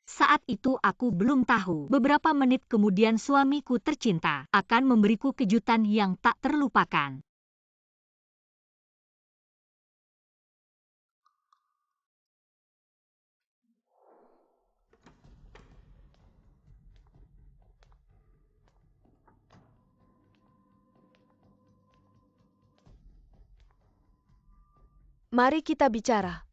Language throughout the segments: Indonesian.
Saat itu aku belum tahu. Beberapa menit kemudian suamiku tercinta akan memberiku kejutan yang tak terlupakan. Mari kita bicara.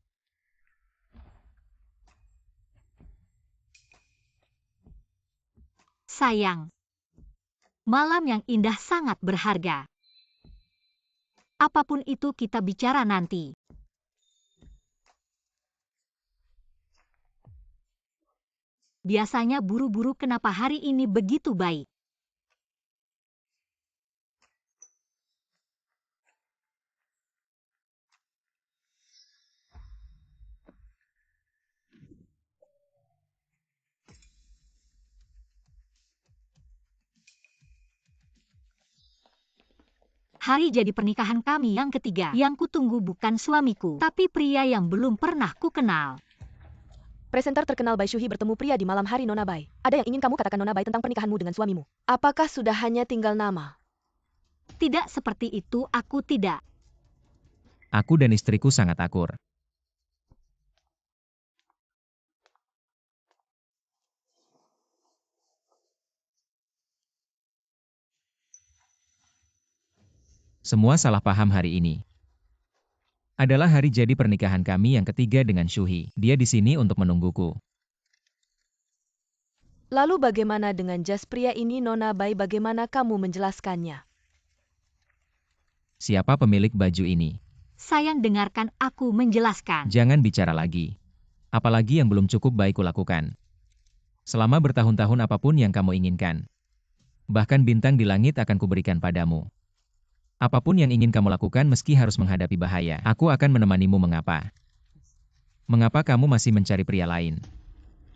Sayang, malam yang indah sangat berharga. Apapun itu kita bicara nanti. Biasanya buru-buru, kenapa hari ini begitu baik? Hari jadi pernikahan kami yang ketiga. Yang kutunggu bukan suamiku, tapi pria yang belum pernah kukenal. Presenter terkenal Bai Shuhi bertemu pria di malam hari Nona Bai. Ada yang ingin kamu katakan Nona Bai tentang pernikahanmu dengan suamimu? Apakah sudah hanya tinggal nama? Tidak seperti itu, aku tidak. Aku dan istriku sangat akur. Semua salah paham hari ini. Adalah hari jadi pernikahan kami yang ketiga dengan Shuhi. Dia di sini untuk menungguku. Lalu bagaimana dengan jas pria ini Nona Bai, bagaimana kamu menjelaskannya? Siapa pemilik baju ini? Sayang, dengarkan aku menjelaskan. Jangan bicara lagi. Apalagi yang belum cukup baik kulakukan. Selama bertahun-tahun apapun yang kamu inginkan. Bahkan bintang di langit akan kuberikan padamu. Apapun yang ingin kamu lakukan meski harus menghadapi bahaya, aku akan menemanimu. Mengapa? Mengapa kamu masih mencari pria lain?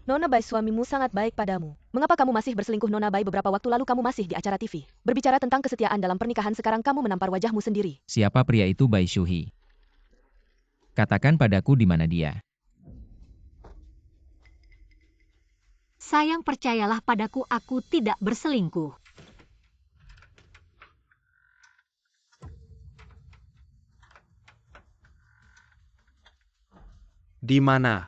Nona Bai, suamimu sangat baik padamu. Mengapa kamu masih berselingkuh Nona Bai? Beberapa waktu lalu kamu masih di acara TV. Berbicara tentang kesetiaan dalam pernikahan, sekarang kamu menampar wajahmu sendiri. Siapa pria itu? Bai Shuhi. Katakan padaku di mana dia. Sayang, percayalah padaku, aku tidak berselingkuh. Di mana?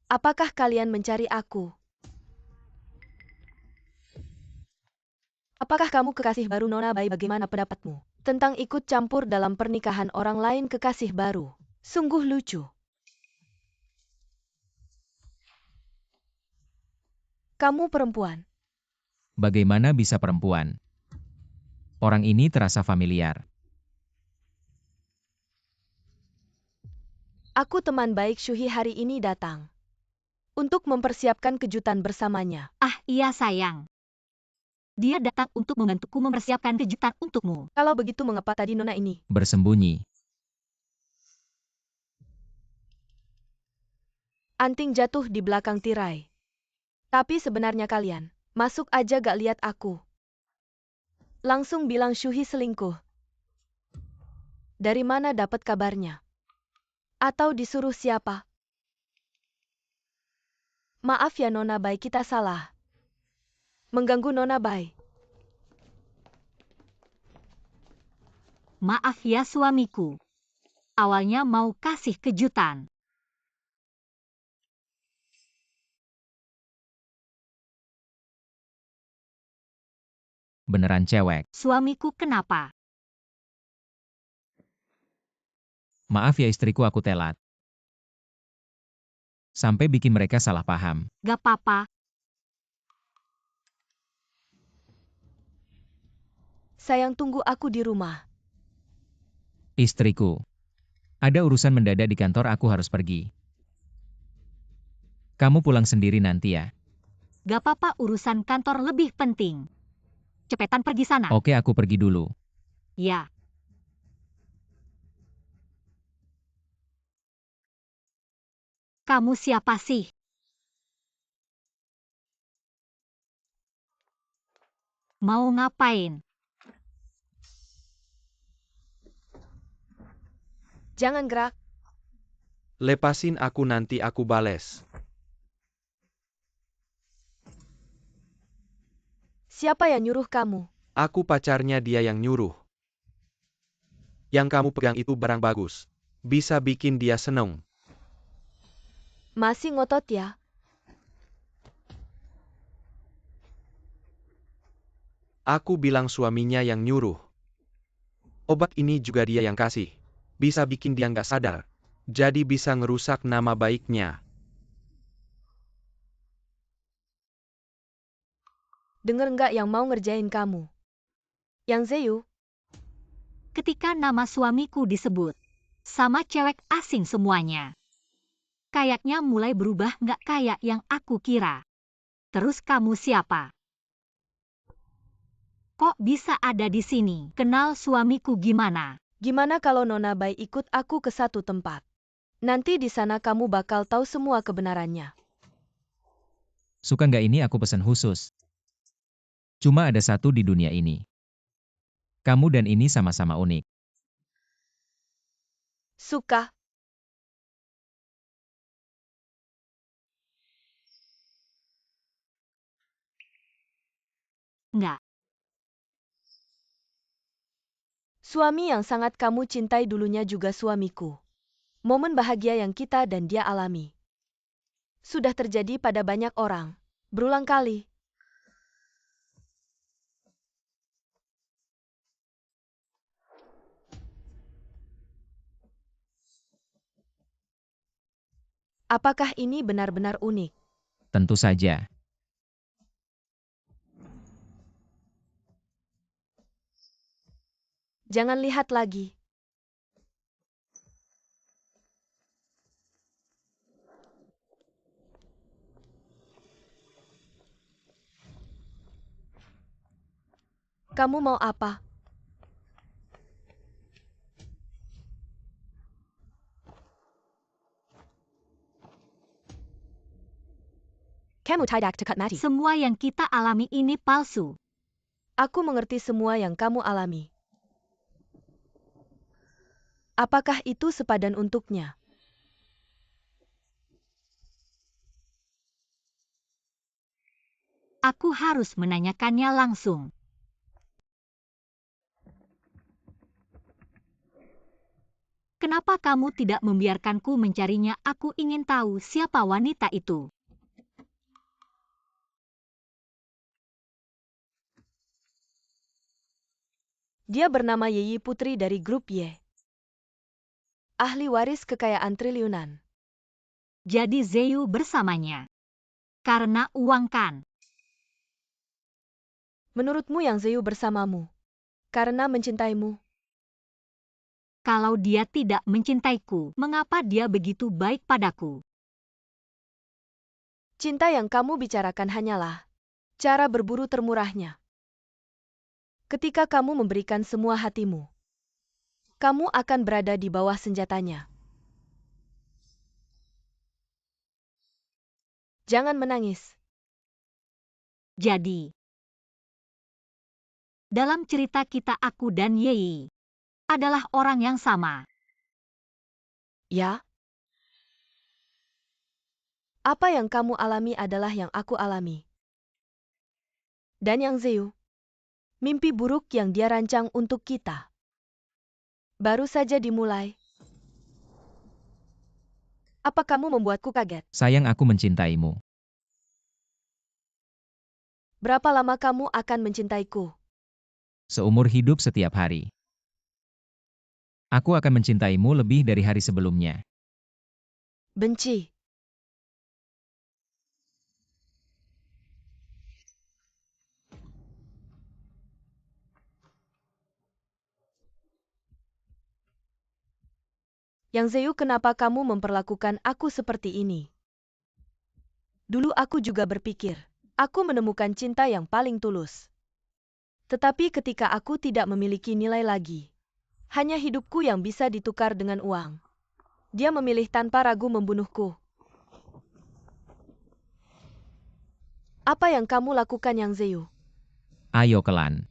Apakah kalian mencari aku? Apakah kamu kekasih baru Nona Bai? Bagaimana pendapatmu tentang ikut campur dalam pernikahan orang lain? Kekasih baru. Sungguh lucu. Kamu perempuan. Bagaimana bisa perempuan? Orang ini terasa familiar. Aku teman baik Shuhi hari ini datang untuk mempersiapkan kejutan bersamanya. Ah, iya sayang. Dia datang untuk membantuku mempersiapkan kejutan untukmu. Kalau begitu mengapa tadi Nona ini Bersembunyi. anting jatuh di belakang tirai? Tapi sebenarnya kalian masuk aja gak lihat aku. Langsung bilang Shuhi selingkuh. Dari mana dapat kabarnya? Atau disuruh siapa? Maaf ya Nona Bai, kita salah. Mengganggu Nona Bai. Maaf ya suamiku. Awalnya mau kasih kejutan. Beneran cewek. Suamiku kenapa? Maaf ya istriku, aku telat. Sampai bikin mereka salah paham. Gak apa-apa. Sayang, tunggu aku di rumah. Istriku. Ada urusan mendadak di kantor, aku harus pergi. Kamu pulang sendiri nanti ya. Gak apa-apa, urusan kantor lebih penting. Cepetan pergi sana. Oke, aku pergi dulu. Ya. Kamu siapa sih? Mau ngapain? Jangan gerak. Lepasin aku, nanti aku bales. Siapa yang nyuruh kamu? Aku pacarnya, dia yang nyuruh. Yang kamu pegang itu barang bagus. Bisa bikin dia seneng. Masih ngotot ya? Aku bilang suaminya yang nyuruh. Obat ini juga dia yang kasih. Bisa bikin dia nggak sadar. Jadi bisa ngerusak nama baiknya. Dengar nggak yang mau ngerjain kamu? Yang Zeyu? Ketika nama suamiku disebut, sama cewek asing semuanya. Kayaknya mulai berubah nggak kayak yang aku kira. Terus kamu siapa? Kok bisa ada di sini? Kenal suamiku gimana? Gimana kalau Nona Bai ikut aku ke satu tempat? Nanti di sana kamu bakal tahu semua kebenarannya. Suka nggak ini aku pesan khusus. Cuma ada satu di dunia ini. Kamu dan ini sama-sama unik. Suka? Nggak. Suami yang sangat kamu cintai dulunya juga suamiku. Momen bahagia yang kita dan dia alami. Sudah terjadi pada banyak orang. Berulang kali. Apakah ini benar-benar unik? Tentu saja. Jangan lihat lagi. Kamu mau apa? Kamu tidak dekat mati. Semua yang kita alami ini palsu. Aku mengerti semua yang kamu alami. Apakah itu sepadan untuknya? Aku harus menanyakannya langsung. Kenapa kamu tidak membiarkanku mencarinya? Aku ingin tahu siapa wanita itu. Dia bernama Yeyi Putri dari grup Y. Ahli waris kekayaan triliunan. Jadi Zeyu bersamanya. Karena uang kan? Menurutmu yang Zeyu bersamamu? Karena mencintaimu? Kalau dia tidak mencintaiku, mengapa dia begitu baik padaku? Cinta yang kamu bicarakan hanyalah cara berburu termurahnya. Ketika kamu memberikan semua hatimu, kamu akan berada di bawah senjatanya. Jangan menangis. Jadi, dalam cerita kita aku dan Yeyi adalah orang yang sama. Ya? Apa yang kamu alami adalah yang aku alami. Dan yang Zeyu, mimpi buruk yang dia rancang untuk kita. Baru saja dimulai. Apa kamu membuatku kaget? Sayang, aku mencintaimu. Berapa lama kamu akan mencintaiku? Seumur hidup setiap hari. Aku akan mencintaimu lebih dari hari sebelumnya. Benci. Yang Zeyu, kenapa kamu memperlakukan aku seperti ini? Dulu aku juga berpikir, aku menemukan cinta yang paling tulus. Tetapi ketika aku tidak memiliki nilai lagi, hanya hidupku yang bisa ditukar dengan uang, dia memilih tanpa ragu membunuhku. Apa yang kamu lakukan, Yang Zeyu? Ayo, Kelan.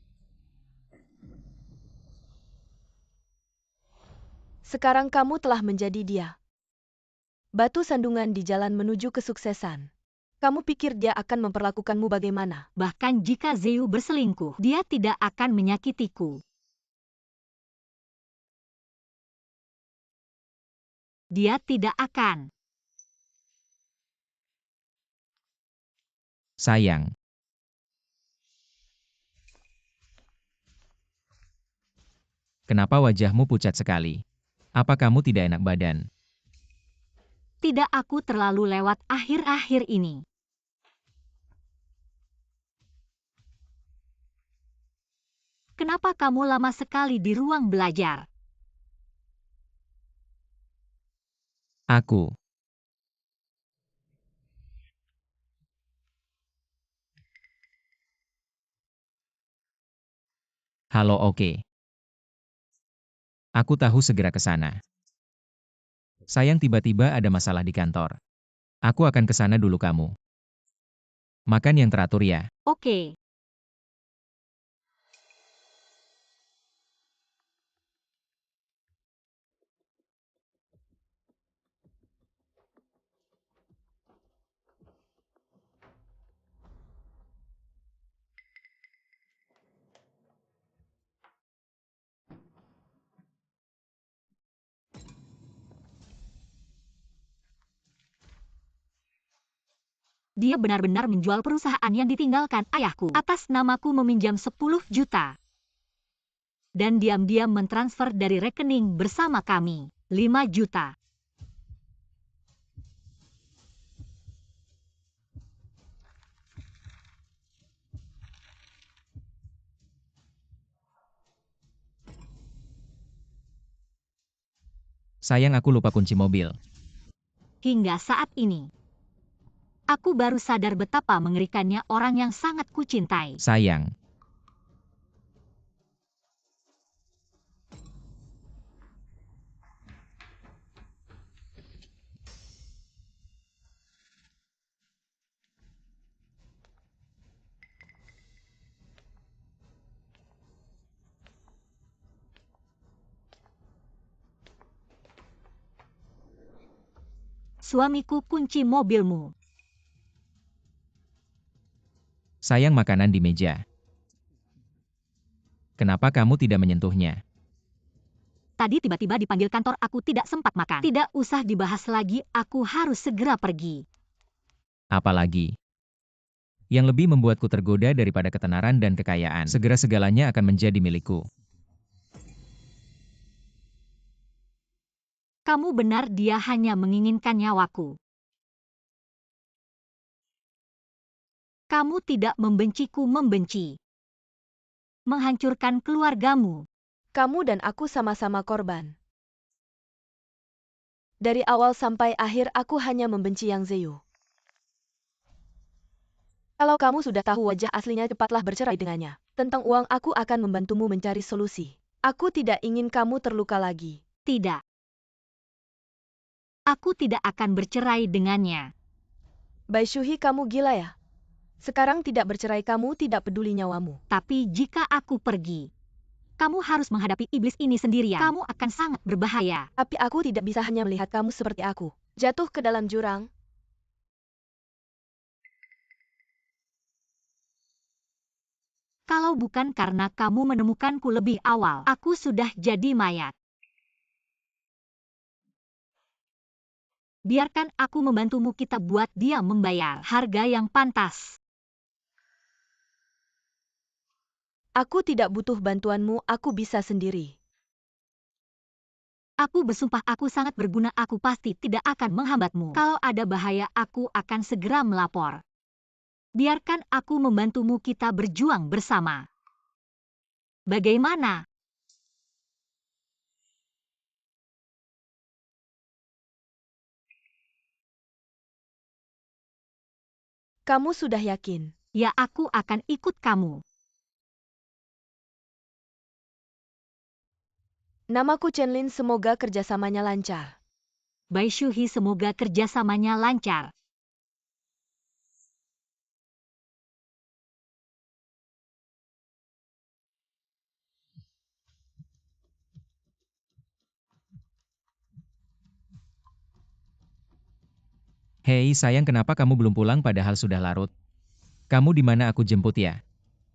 Sekarang kamu telah menjadi dia. Batu sandungan di jalan menuju kesuksesan. Kamu pikir dia akan memperlakukanmu bagaimana? Bahkan jika Zeu berselingkuh, dia tidak akan menyakitiku. Dia tidak akan. Sayang. Kenapa wajahmu pucat sekali? Apa kamu tidak enak badan? Tidak, aku terlalu lewat akhir-akhir ini. Kenapa kamu lama sekali di ruang belajar? Aku. Halo, oke. Aku tahu segera ke sana. Sayang, tiba-tiba ada masalah di kantor. Aku akan ke sana dulu kamu. Makan yang teratur ya. Oke. Dia benar-benar menjual perusahaan yang ditinggalkan ayahku. Atas namaku meminjam 10 juta. Dan diam-diam mentransfer dari rekening bersama kami. 5 juta. Sayang, aku lupa kunci mobil. Hingga saat ini, aku baru sadar betapa mengerikannya orang yang sangat kucintai. Sayang. Suamiku, kunci mobilmu. Sayang, makanan di meja. Kenapa kamu tidak menyentuhnya? Tadi tiba-tiba dipanggil kantor, aku tidak sempat makan. Tidak usah dibahas lagi, aku harus segera pergi. Apalagi yang lebih membuatku tergoda daripada ketenaran dan kekayaan. Segera segalanya akan menjadi milikku. Kamu benar, dia hanya menginginkan nyawaku. Kamu tidak membenciku, membenci. Menghancurkan keluargamu. Kamu dan aku sama-sama korban. Dari awal sampai akhir aku hanya membenci Yang Zeu. Kalau kamu sudah tahu wajah aslinya, cepatlah bercerai dengannya. Tentang uang, aku akan membantumu mencari solusi. Aku tidak ingin kamu terluka lagi. Tidak. Aku tidak akan bercerai dengannya. Bai Shuhi, kamu gila ya? Sekarang tidak bercerai, kamu tidak peduli nyawamu. Tapi jika aku pergi, kamu harus menghadapi iblis ini sendirian. Kamu akan sangat berbahaya. Tapi aku tidak bisa hanya melihat kamu seperti aku. Jatuh ke dalam jurang. Kalau bukan karena kamu menemukanku lebih awal, aku sudah jadi mayat. Biarkan aku membantumu, kita buat dia membayar harga yang pantas. Aku tidak butuh bantuanmu, aku bisa sendiri. Aku bersumpah aku sangat berguna, aku pasti tidak akan menghambatmu. Kalau ada bahaya, aku akan segera melapor. Biarkan aku membantumu, kita berjuang bersama. Bagaimana? Kamu sudah yakin? Ya, aku akan ikut kamu. Namaku Chenlin, semoga kerjasamanya lancar. Bai Shuhi, semoga kerjasamanya lancar. Hei sayang, kenapa kamu belum pulang padahal sudah larut? Kamu di mana, aku jemput ya?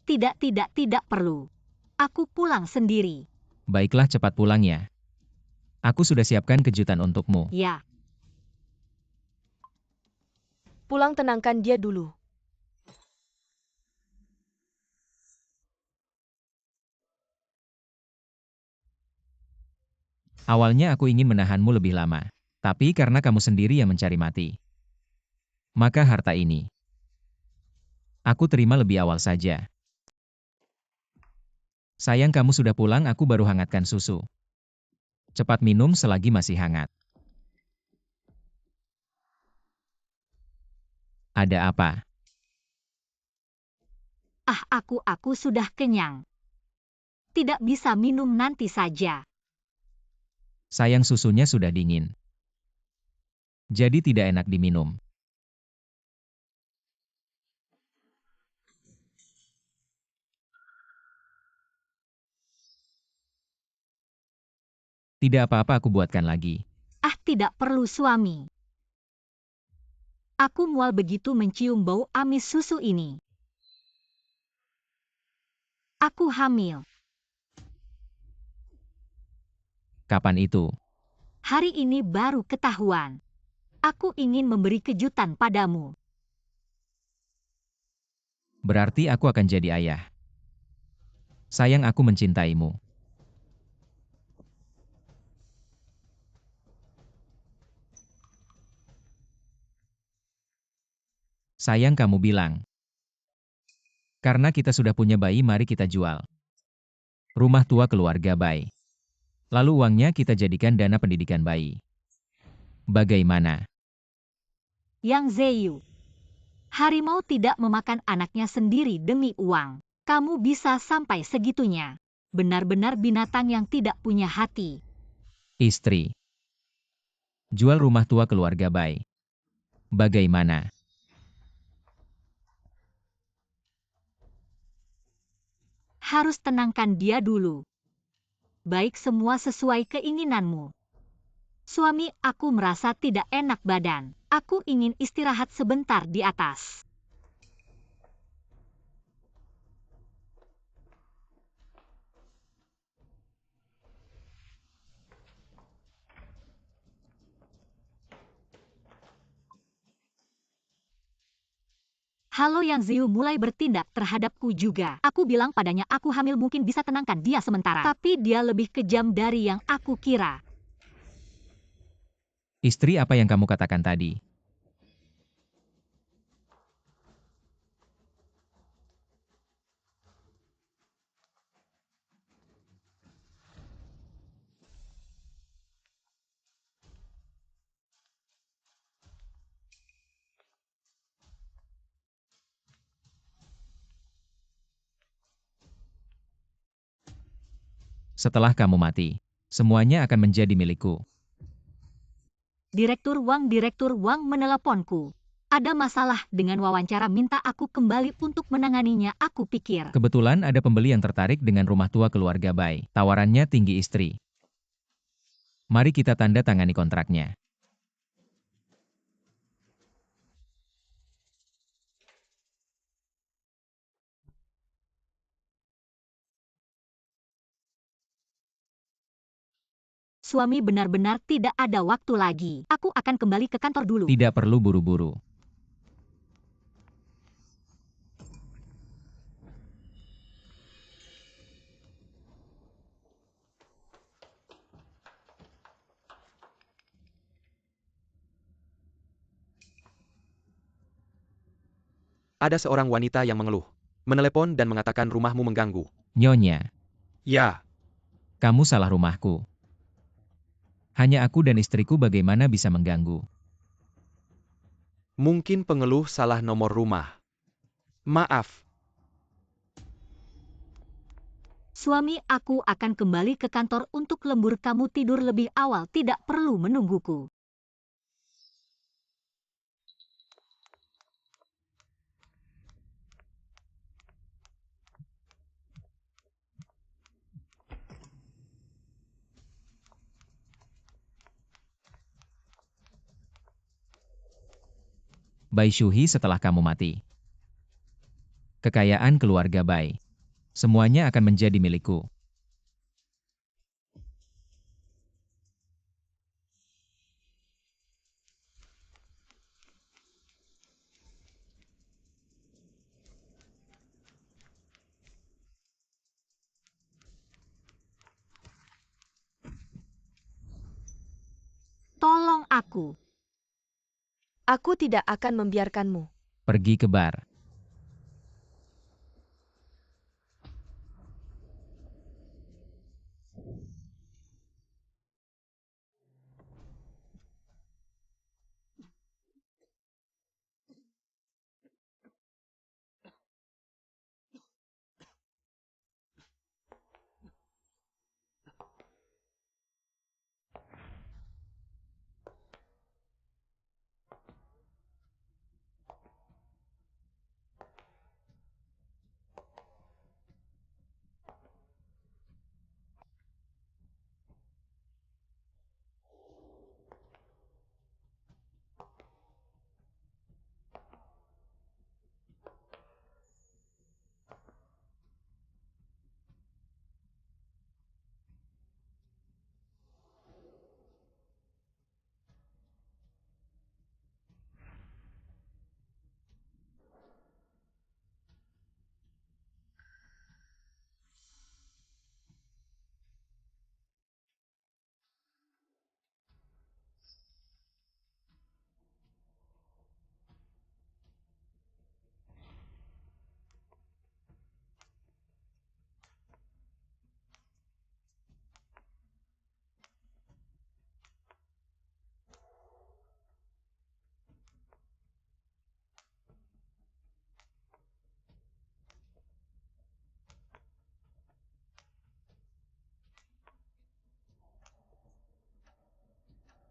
Tidak perlu. Aku pulang sendiri. Baiklah, cepat pulang ya. Aku sudah siapkan kejutan untukmu. Ya, Pulang, tenangkan dia dulu. Awalnya aku ingin menahanmu lebih lama. Tapi karena kamu sendiri yang mencari mati, maka harta ini aku terima lebih awal saja. Sayang, kamu sudah pulang, aku baru hangatkan susu. Cepat minum selagi masih hangat. Ada apa? aku sudah kenyang. Tidak bisa minum, nanti saja. Sayang, susunya sudah dingin. Jadi tidak enak diminum. Tidak apa-apa, aku buatkan lagi. Tidak perlu suami. Aku mual begitu mencium bau amis susu ini. Aku hamil. Kapan itu? Hari ini baru ketahuan. Aku ingin memberi kejutan padamu. Berarti aku akan jadi ayah. Sayang, aku mencintaimu. Sayang, kamu bilang. Karena kita sudah punya bayi, mari kita jual rumah tua keluarga Bai. Lalu uangnya kita jadikan dana pendidikan bayi. Bagaimana? Yang Zeyu. Harimau tidak memakan anaknya sendiri demi uang. Kamu bisa sampai segitunya. Benar-benar binatang yang tidak punya hati. Istri. Jual rumah tua keluarga Bai. Bagaimana? Harus tenangkan dia dulu. Baik, semua sesuai keinginanmu. Suami, aku merasa tidak enak badan. Aku ingin istirahat sebentar di atas. Halo, Yang Ziu mulai bertindak terhadapku juga. Aku bilang padanya aku hamil, mungkin bisa tenangkan dia sementara. Tapi dia lebih kejam dari yang aku kira. Istri, apa yang kamu katakan tadi? Setelah kamu mati, semuanya akan menjadi milikku. Direktur Wang meneleponku. Ada masalah dengan wawancara, minta aku kembali untuk menanganinya. Aku pikir. Kebetulan ada pembeli yang tertarik dengan rumah tua keluarga Bai. Tawarannya tinggi, istri. Mari kita tanda tangani kontraknya. Suami, benar-benar tidak ada waktu lagi. Aku akan kembali ke kantor dulu. Tidak perlu buru-buru. Ada seorang wanita yang mengeluh, menelepon dan mengatakan rumahmu mengganggu. Nyonya, Ya, kamu salah rumahku. Hanya aku dan istriku, bagaimana bisa mengganggu? mungkin pengeluh salah nomor rumah. Maaf, Suami, aku akan kembali ke kantor untuk lembur. Kamu tidur lebih awal, tidak perlu menungguku. Bai Shuhi setelah kamu mati. Kekayaan keluarga Bai. Semuanya akan menjadi milikku. Tolong aku. Aku tidak akan membiarkanmu. Pergi ke bar.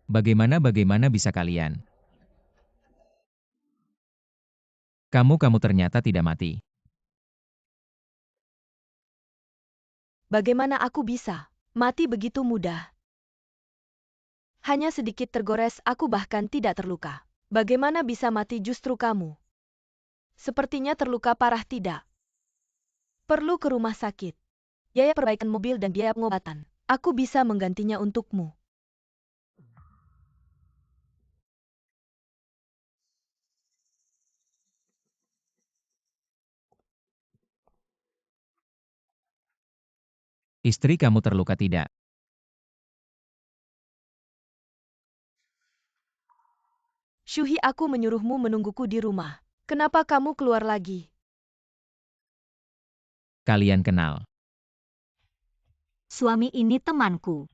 Bagaimana bisa kalian? Kamu ternyata tidak mati. Bagaimana aku bisa mati begitu mudah? Hanya sedikit tergores, aku bahkan tidak terluka. Bagaimana bisa mati justru kamu? Sepertinya terluka parah tidak? Perlu ke rumah sakit. Biaya perbaikan mobil dan biaya pengobatan. Aku bisa menggantinya untukmu. Istri kamu terluka tidak? Shuhi, aku menyuruhmu menungguku di rumah. Kenapa kamu keluar lagi? Kalian kenal. Suami ini temanku.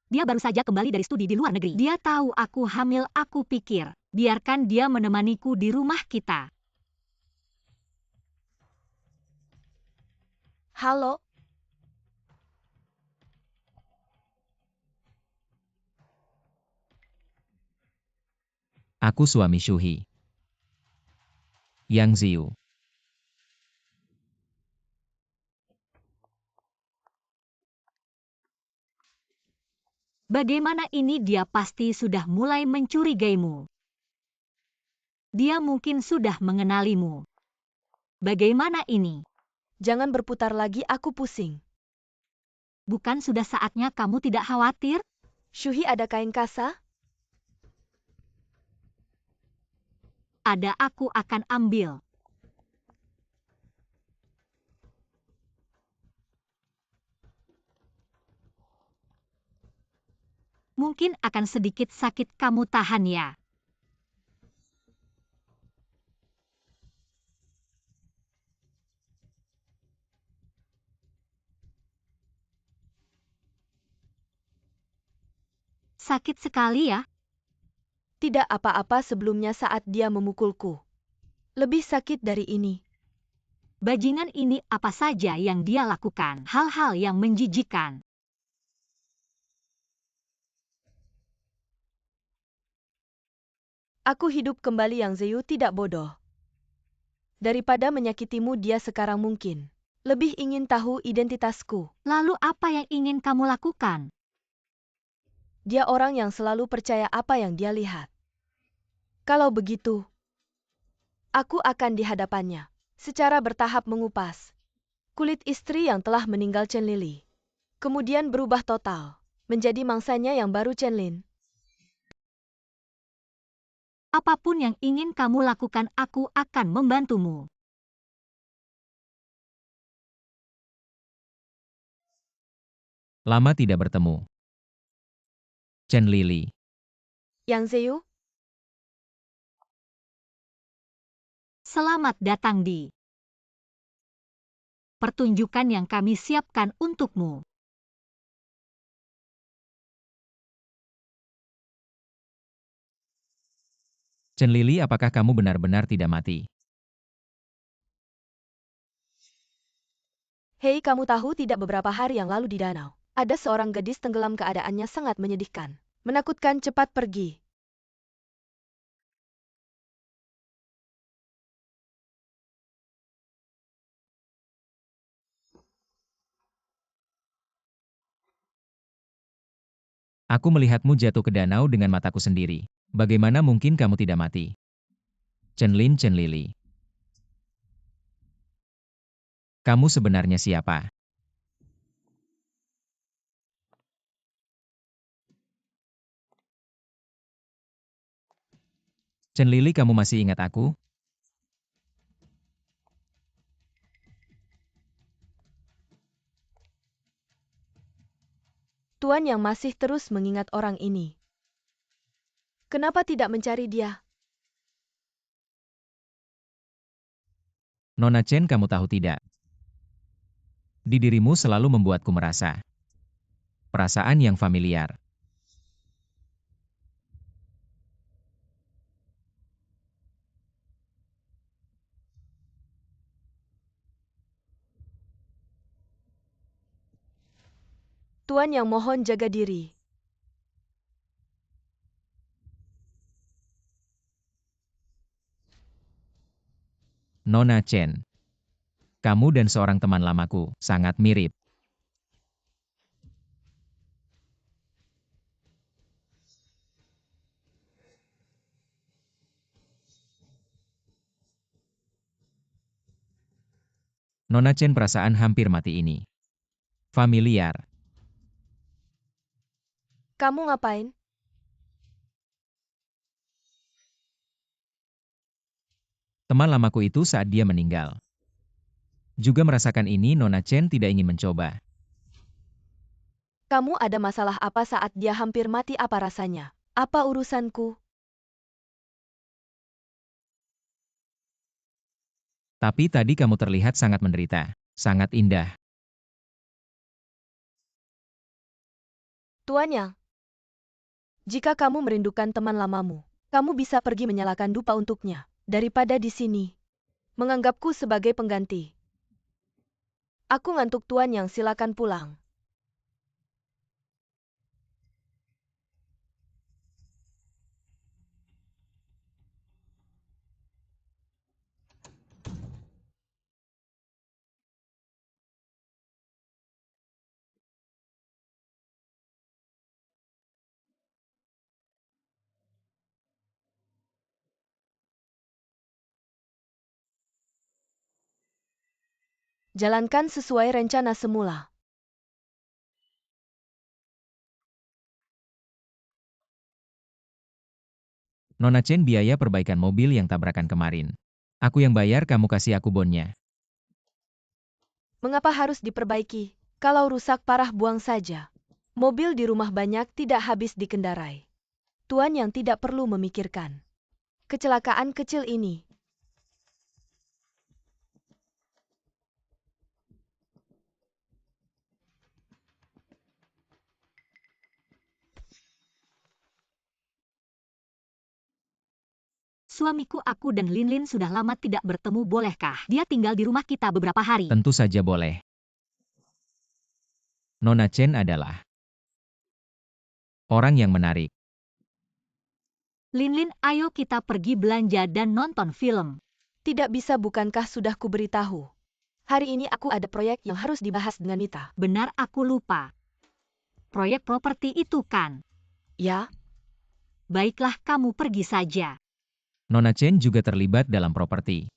Dia baru saja kembali dari studi di luar negeri. Dia tahu aku hamil, aku pikir, biarkan dia menemaniku di rumah kita. Halo? Aku suami Shuhi. Yang Ziu. Bagaimana ini, dia pasti sudah mulai mencurigaimu. Dia mungkin sudah mengenalimu. Bagaimana ini? Jangan berputar lagi, aku pusing. Bukan sudah saatnya kamu tidak khawatir? Shuhi, ada kain kasa? Ada, aku akan ambil. Mungkin akan sedikit sakit, kamu tahan ya. Sakit sekali ya? Tidak apa-apa sebelumnya saat dia memukulku. Lebih sakit dari ini. Bajingan ini apa saja yang dia lakukan? Hal-hal yang menjijikan. Aku hidup kembali, Yang Ziyu tidak bodoh. Daripada menyakitimu dia sekarang mungkin. Lebih ingin tahu identitasku. Lalu apa yang ingin kamu lakukan? Dia orang yang selalu percaya apa yang dia lihat. Kalau begitu, Aku akan di hadapannya, secara bertahap mengupas kulit istri yang telah meninggal Chen Lili. Kemudian berubah total, menjadi mangsanya yang baru Chen Lin. Apapun yang ingin kamu lakukan, aku akan membantumu. Lama tidak bertemu. Chen Lili. Yang Zeu, Selamat datang di pertunjukan yang kami siapkan untukmu. Chen Lili, apakah kamu benar-benar tidak mati? hei, kamu tahu tidak, beberapa hari yang lalu di danau, ada seorang gadis tenggelam, keadaannya sangat menyedihkan. Menakutkan, cepat pergi. Aku melihatmu jatuh ke danau dengan mataku sendiri. Bagaimana mungkin kamu tidak mati? Chen Lili. Kamu sebenarnya siapa? Chen Lili, kamu masih ingat aku? Tuan yang masih terus mengingat orang ini. Kenapa tidak mencari dia? Nona Chen, kamu tahu tidak? Di dirimu selalu membuatku merasa perasaan yang familiar. Tuan yang mohon jaga diri. Nona Chen, kamu dan seorang teman lamaku sangat mirip. Nona Chen, perasaan hampir mati ini familiar. Kamu ngapain? Teman lamaku itu saat dia meninggal juga merasakan ini. Nona Chen tidak ingin mencoba. Kamu ada masalah apa saat dia hampir mati? Apa rasanya? Apa urusanku? Tapi tadi kamu terlihat sangat menderita, sangat indah. Tuan Yang, jika kamu merindukan teman lamamu, kamu bisa pergi menyalakan dupa untuknya, daripada di sini menganggapku sebagai pengganti. Aku ngantuk, Tuan Yang, silakan pulang. Jalankan sesuai rencana semula. Nona Chen, biaya perbaikan mobil yang tabrakan kemarin. Aku yang bayar, kamu kasih aku bonnya. Mengapa harus diperbaiki? Kalau rusak parah, buang saja. Mobil di rumah banyak, tidak habis dikendarai. Tuan Yang tidak perlu memikirkan kecelakaan kecil ini. Suamiku, aku dan Linlin sudah lama tidak bertemu. Bolehkah dia tinggal di rumah kita beberapa hari? Tentu saja boleh. Nona Chen adalah orang yang menarik. Linlin, ayo kita pergi belanja dan nonton film. Tidak bisa, bukankah sudah kuberitahu? Hari ini aku ada proyek yang harus dibahas dengan Mita. Benar, aku lupa. Proyek properti itu kan? Ya, Baiklah, kamu pergi saja. Nona Chen juga terlibat dalam properti.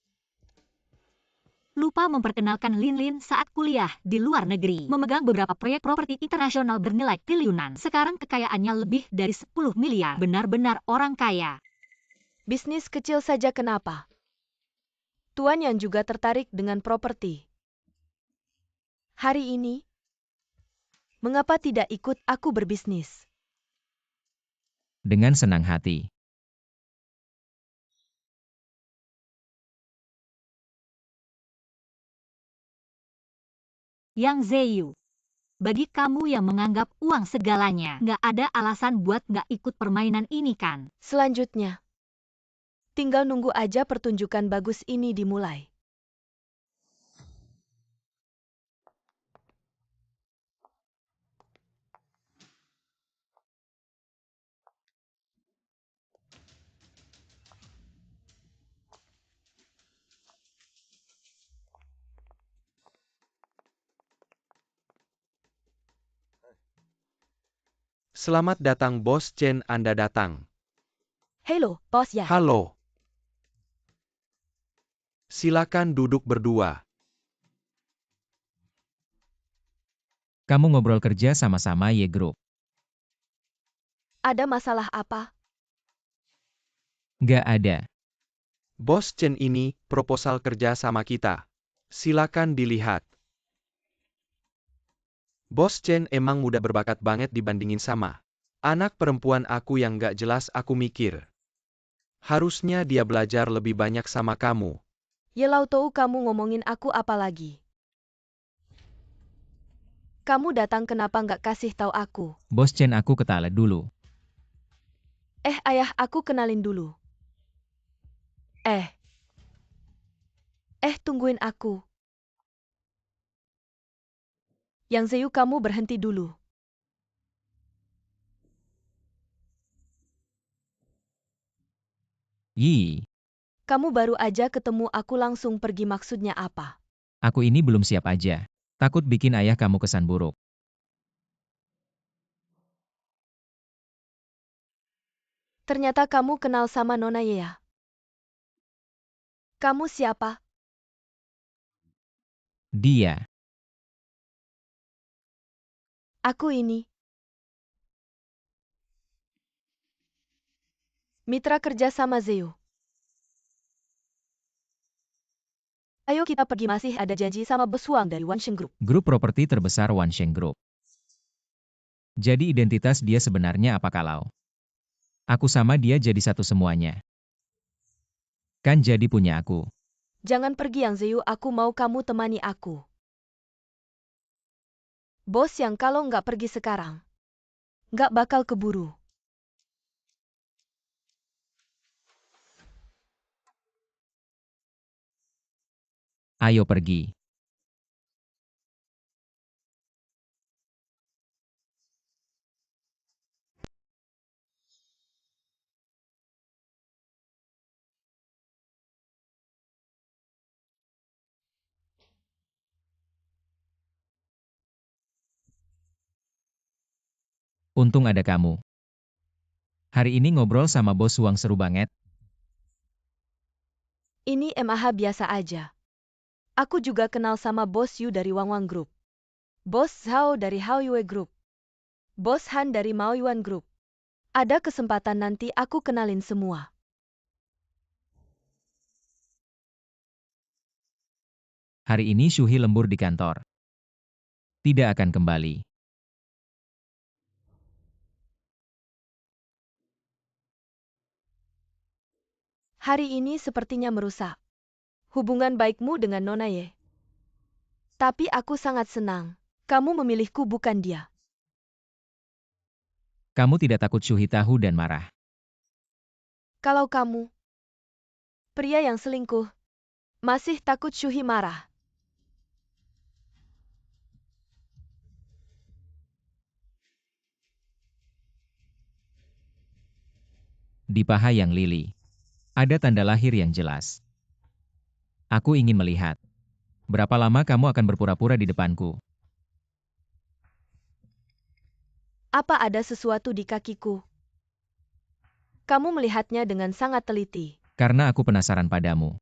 Lupa memperkenalkan Lin Lin saat kuliah di luar negeri. Memegang beberapa proyek properti internasional bernilai triliunan. Sekarang kekayaannya lebih dari 10 miliar. Benar-benar orang kaya. Bisnis kecil saja kenapa? Tuan yang juga tertarik dengan properti. Hari ini, mengapa tidak ikut aku berbisnis? Dengan senang hati. Yang Zeyu. Bagi kamu yang menganggap uang segalanya, nggak ada alasan buat nggak ikut permainan ini kan? Selanjutnya, tinggal nunggu aja pertunjukan bagus ini dimulai. Selamat datang Bos Chen, Anda datang. Halo, bos ya. Halo. Silakan duduk berdua. Kamu ngobrol kerja sama-sama Ye Group. Ada masalah apa? Nggak ada. Bos Chen, ini proposal kerja sama kita. Silakan dilihat. Bos Chen emang muda berbakat banget dibandingin sama anak perempuan aku yang gak jelas. Aku mikir, harusnya dia belajar lebih banyak sama kamu. Yelau tahu kamu ngomongin aku apa lagi? Kamu datang kenapa nggak kasih tahu aku? Bos Chen, aku ke toilet dulu. Ayah, aku kenalin dulu. Tungguin aku. Yang Zeyu, kamu berhenti dulu. Yi, Kamu baru aja ketemu aku langsung pergi, maksudnya apa? aku ini belum siap aja. Takut bikin ayah kamu kesan buruk. Ternyata kamu kenal sama Nona Ye ya? Kamu siapa? Dia. Aku ini. Mitra kerja sama Zeyu. Ayo kita pergi, masih ada janji sama bos Wang dari Wansheng Group. Grup properti terbesar Wansheng Group. Jadi identitas dia sebenarnya apa kalau aku sama dia jadi satu semuanya? Kan jadi punya aku. Jangan pergi Yang Zeyu, aku mau kamu temani aku. Bos Yang kalau nggak pergi sekarang, nggak bakal keburu. Ayo pergi. Untung ada kamu. Hari ini ngobrol sama bos Wang seru banget. Ini MAH biasa aja. Aku juga kenal sama bos Yu dari Wang Wang Group. Bos Zhao dari Hao Yue Group. Bos Han dari Mao Yuan Group. Ada kesempatan nanti aku kenalin semua. Hari ini Shuhi lembur di kantor. Tidak akan kembali. Hari ini sepertinya merusak hubungan baikmu dengan Nona Ye. Tapi aku sangat senang. Kamu memilihku, bukan dia. Kamu tidak takut Shuhi tahu dan marah? Kalau kamu, pria yang selingkuh, masih takut Shuhi marah. Di paha yang lili. Ada tanda lahir yang jelas. Aku ingin melihat. Berapa lama kamu akan berpura-pura di depanku? Apa ada sesuatu di kakiku? Kamu melihatnya dengan sangat teliti. Karena aku penasaran padamu.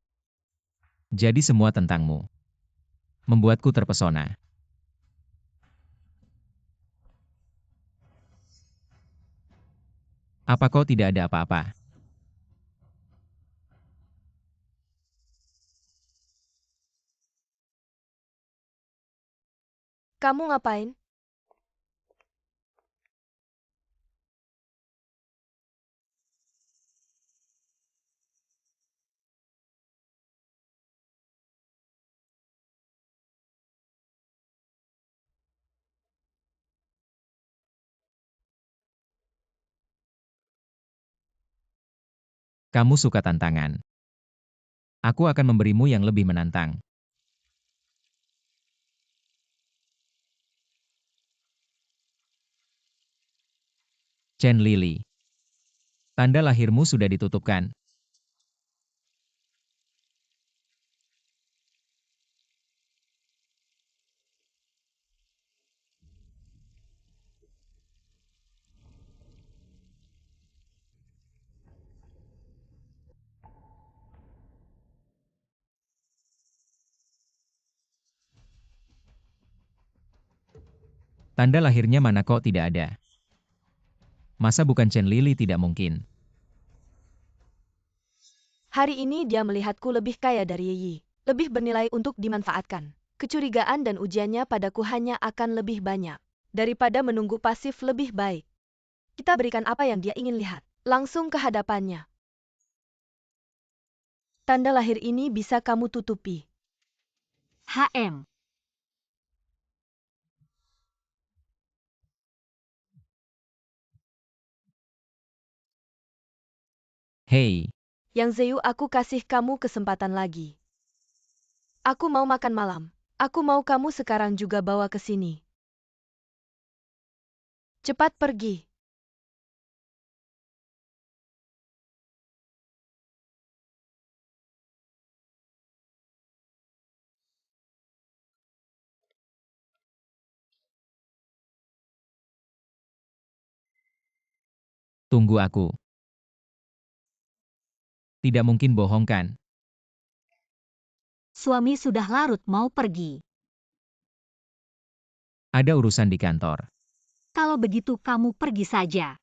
Jadi semua tentangmu. Membuatku terpesona. Apa kau tidak ada apa-apa? Kamu ngapain? Kamu suka tantangan. Aku akan memberimu yang lebih menantang. Chen Lily. Tanda lahirmu sudah ditutupkan. Tanda lahirnya mana kok tidak ada? Masa bukan Chen Lily tidak mungkin? Hari ini dia melihatku lebih kaya dari Yi. Lebih bernilai untuk dimanfaatkan. Kecurigaan dan ujiannya padaku hanya akan lebih banyak. Daripada menunggu pasif lebih baik. Kita berikan apa yang dia ingin lihat. Langsung ke hadapannya. Tanda lahir ini bisa kamu tutupi. HM. Hei, Yang Zeyu, aku kasih kamu kesempatan lagi. Aku mau makan malam. Aku mau kamu sekarang juga bawa ke sini. Cepat pergi. tunggu aku. Tidak mungkin bohong kan? Suami sudah larut mau pergi. Ada urusan di kantor. Kalau begitu kamu pergi saja.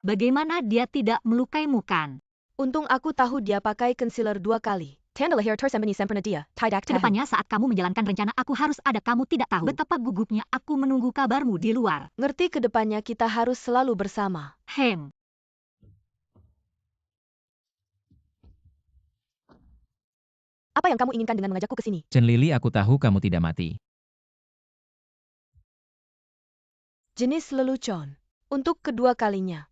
Bagaimana dia tidak melukaimu kan? Untung aku tahu dia pakai concealer 2 kali. Tanda lahir tersembunyi sempurna dia. Tidak tahu. Kedepannya saat kamu menjalankan rencana aku harus ada, kamu tidak tahu betapa gugupnya aku menunggu kabarmu di luar. Ngerti, kedepannya kita harus selalu bersama. Hem. Apa yang kamu inginkan dengan mengajakku ke sini? Chen Lily, aku tahu kamu tidak mati. Jenis lelucon. Untuk kedua kalinya.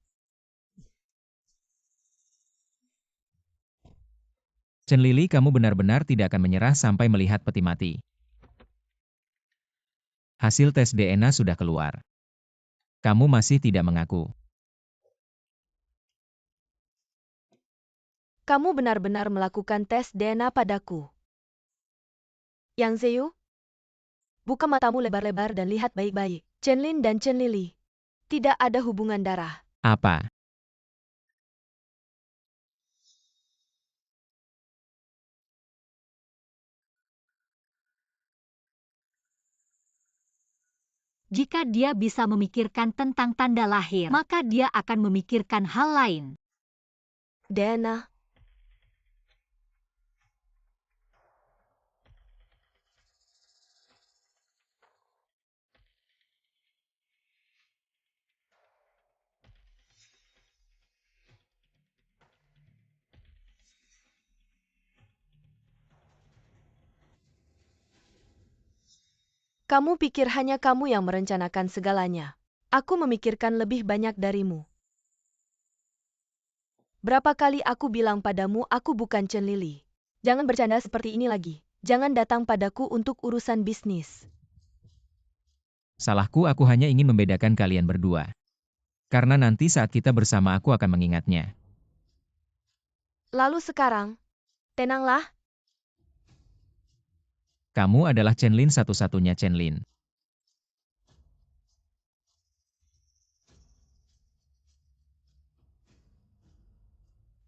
Chen Lily, kamu benar-benar tidak akan menyerah sampai melihat peti mati. Hasil tes DNA sudah keluar. Kamu masih tidak mengaku. Kamu benar-benar melakukan tes DNA padaku. Yang Zeyu, buka matamu lebar-lebar dan lihat baik-baik. Chen Lin dan Chen Lily. Tidak ada hubungan darah. Apa? Jika dia bisa memikirkan tentang tanda lahir, maka dia akan memikirkan hal lain. DNA. Kamu pikir hanya kamu yang merencanakan segalanya. Aku memikirkan lebih banyak darimu. Berapa kali aku bilang padamu aku bukan Chen Lily. Jangan bercanda seperti ini lagi. Jangan datang padaku untuk urusan bisnis. Salahku, aku hanya ingin membedakan kalian berdua. Karena nanti saat kita bersama aku akan mengingatnya. Lalu sekarang, tenanglah. Kamu adalah Chen Lin, satu-satunya Chen Lin.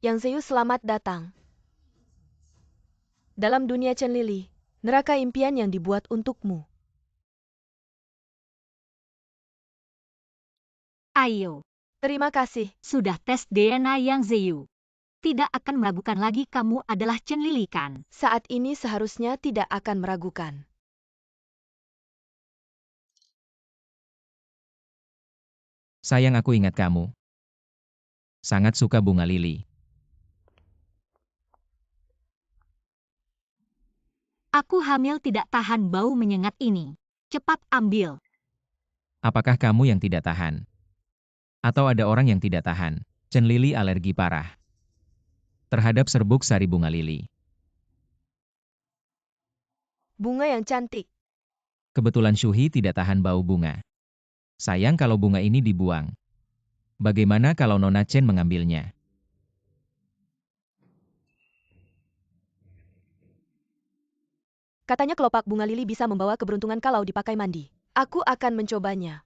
Yang Zeyu, selamat datang. Dalam dunia Chen Lili, neraka impian yang dibuat untukmu. Ayo, Terima kasih. sudah tes DNA Yang Zeyu. Tidak akan meragukan lagi kamu adalah Chen Lili kan? Saat ini seharusnya tidak akan meragukan. Sayang, aku ingat kamu. Sangat suka bunga lili. Aku hamil tidak tahan bau menyengat ini. Cepat ambil. Apakah kamu yang tidak tahan? Atau ada orang yang tidak tahan? Chen Lili alergi parah terhadap serbuk sari bunga lili. Bunga yang cantik. Kebetulan Shuhi tidak tahan bau bunga. Sayang kalau bunga ini dibuang. Bagaimana kalau Nona Chen mengambilnya? Katanya kelopak bunga lili bisa membawa keberuntungan kalau dipakai mandi. Aku akan mencobanya.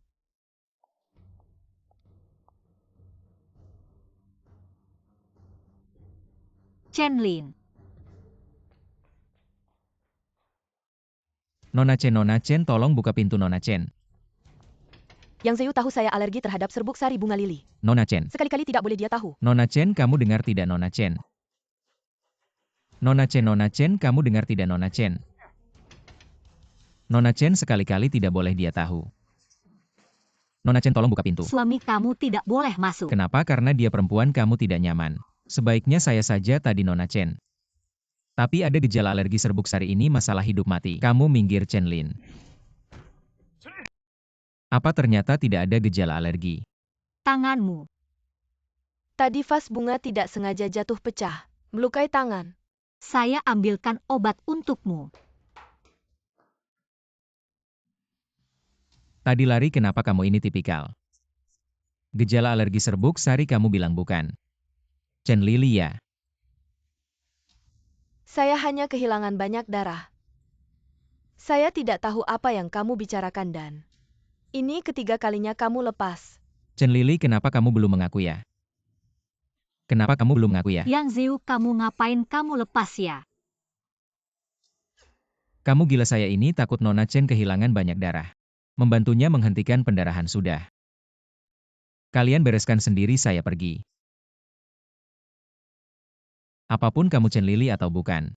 Chen Lin. Nona Chen, tolong buka pintu Nona Chen. Yang Zeyu tahu saya alergi terhadap serbuk sari bunga lili. Nona Chen. Sekali-kali tidak boleh dia tahu. Nona Chen, kamu dengar tidak Nona Chen? Nona Chen, kamu dengar tidak Nona Chen? Nona Chen, sekali-kali tidak boleh dia tahu. Nona Chen, tolong buka pintu. Suami kamu tidak boleh masuk. Kenapa? Karena dia perempuan, kamu tidak nyaman. Sebaiknya saya saja tadi Nona Chen. Tapi ada gejala alergi serbuk sari ini masalah hidup mati. Kamu minggir Chen Lin. Apa ternyata tidak ada gejala alergi? Tanganmu. Tadi vas bunga tidak sengaja jatuh pecah, melukai tangan. Saya ambilkan obat untukmu. Tadi lari, kenapa kamu ini tipikal? Gejala alergi serbuk sari kamu bilang bukan? Chen Lili ya? Saya hanya kehilangan banyak darah. Saya tidak tahu apa yang kamu bicarakan dan ini ketiga kalinya kamu lepas. Chen Lili, kenapa kamu belum mengaku ya? Kenapa kamu belum mengaku ya? Yang Zeu, kamu ngapain kamu lepas ya? Kamu gila, saya ini takut Nona Chen kehilangan banyak darah. Membantunya menghentikan pendarahan sudah. Kalian bereskan sendiri, saya pergi. Apapun kamu Chen Lili atau bukan,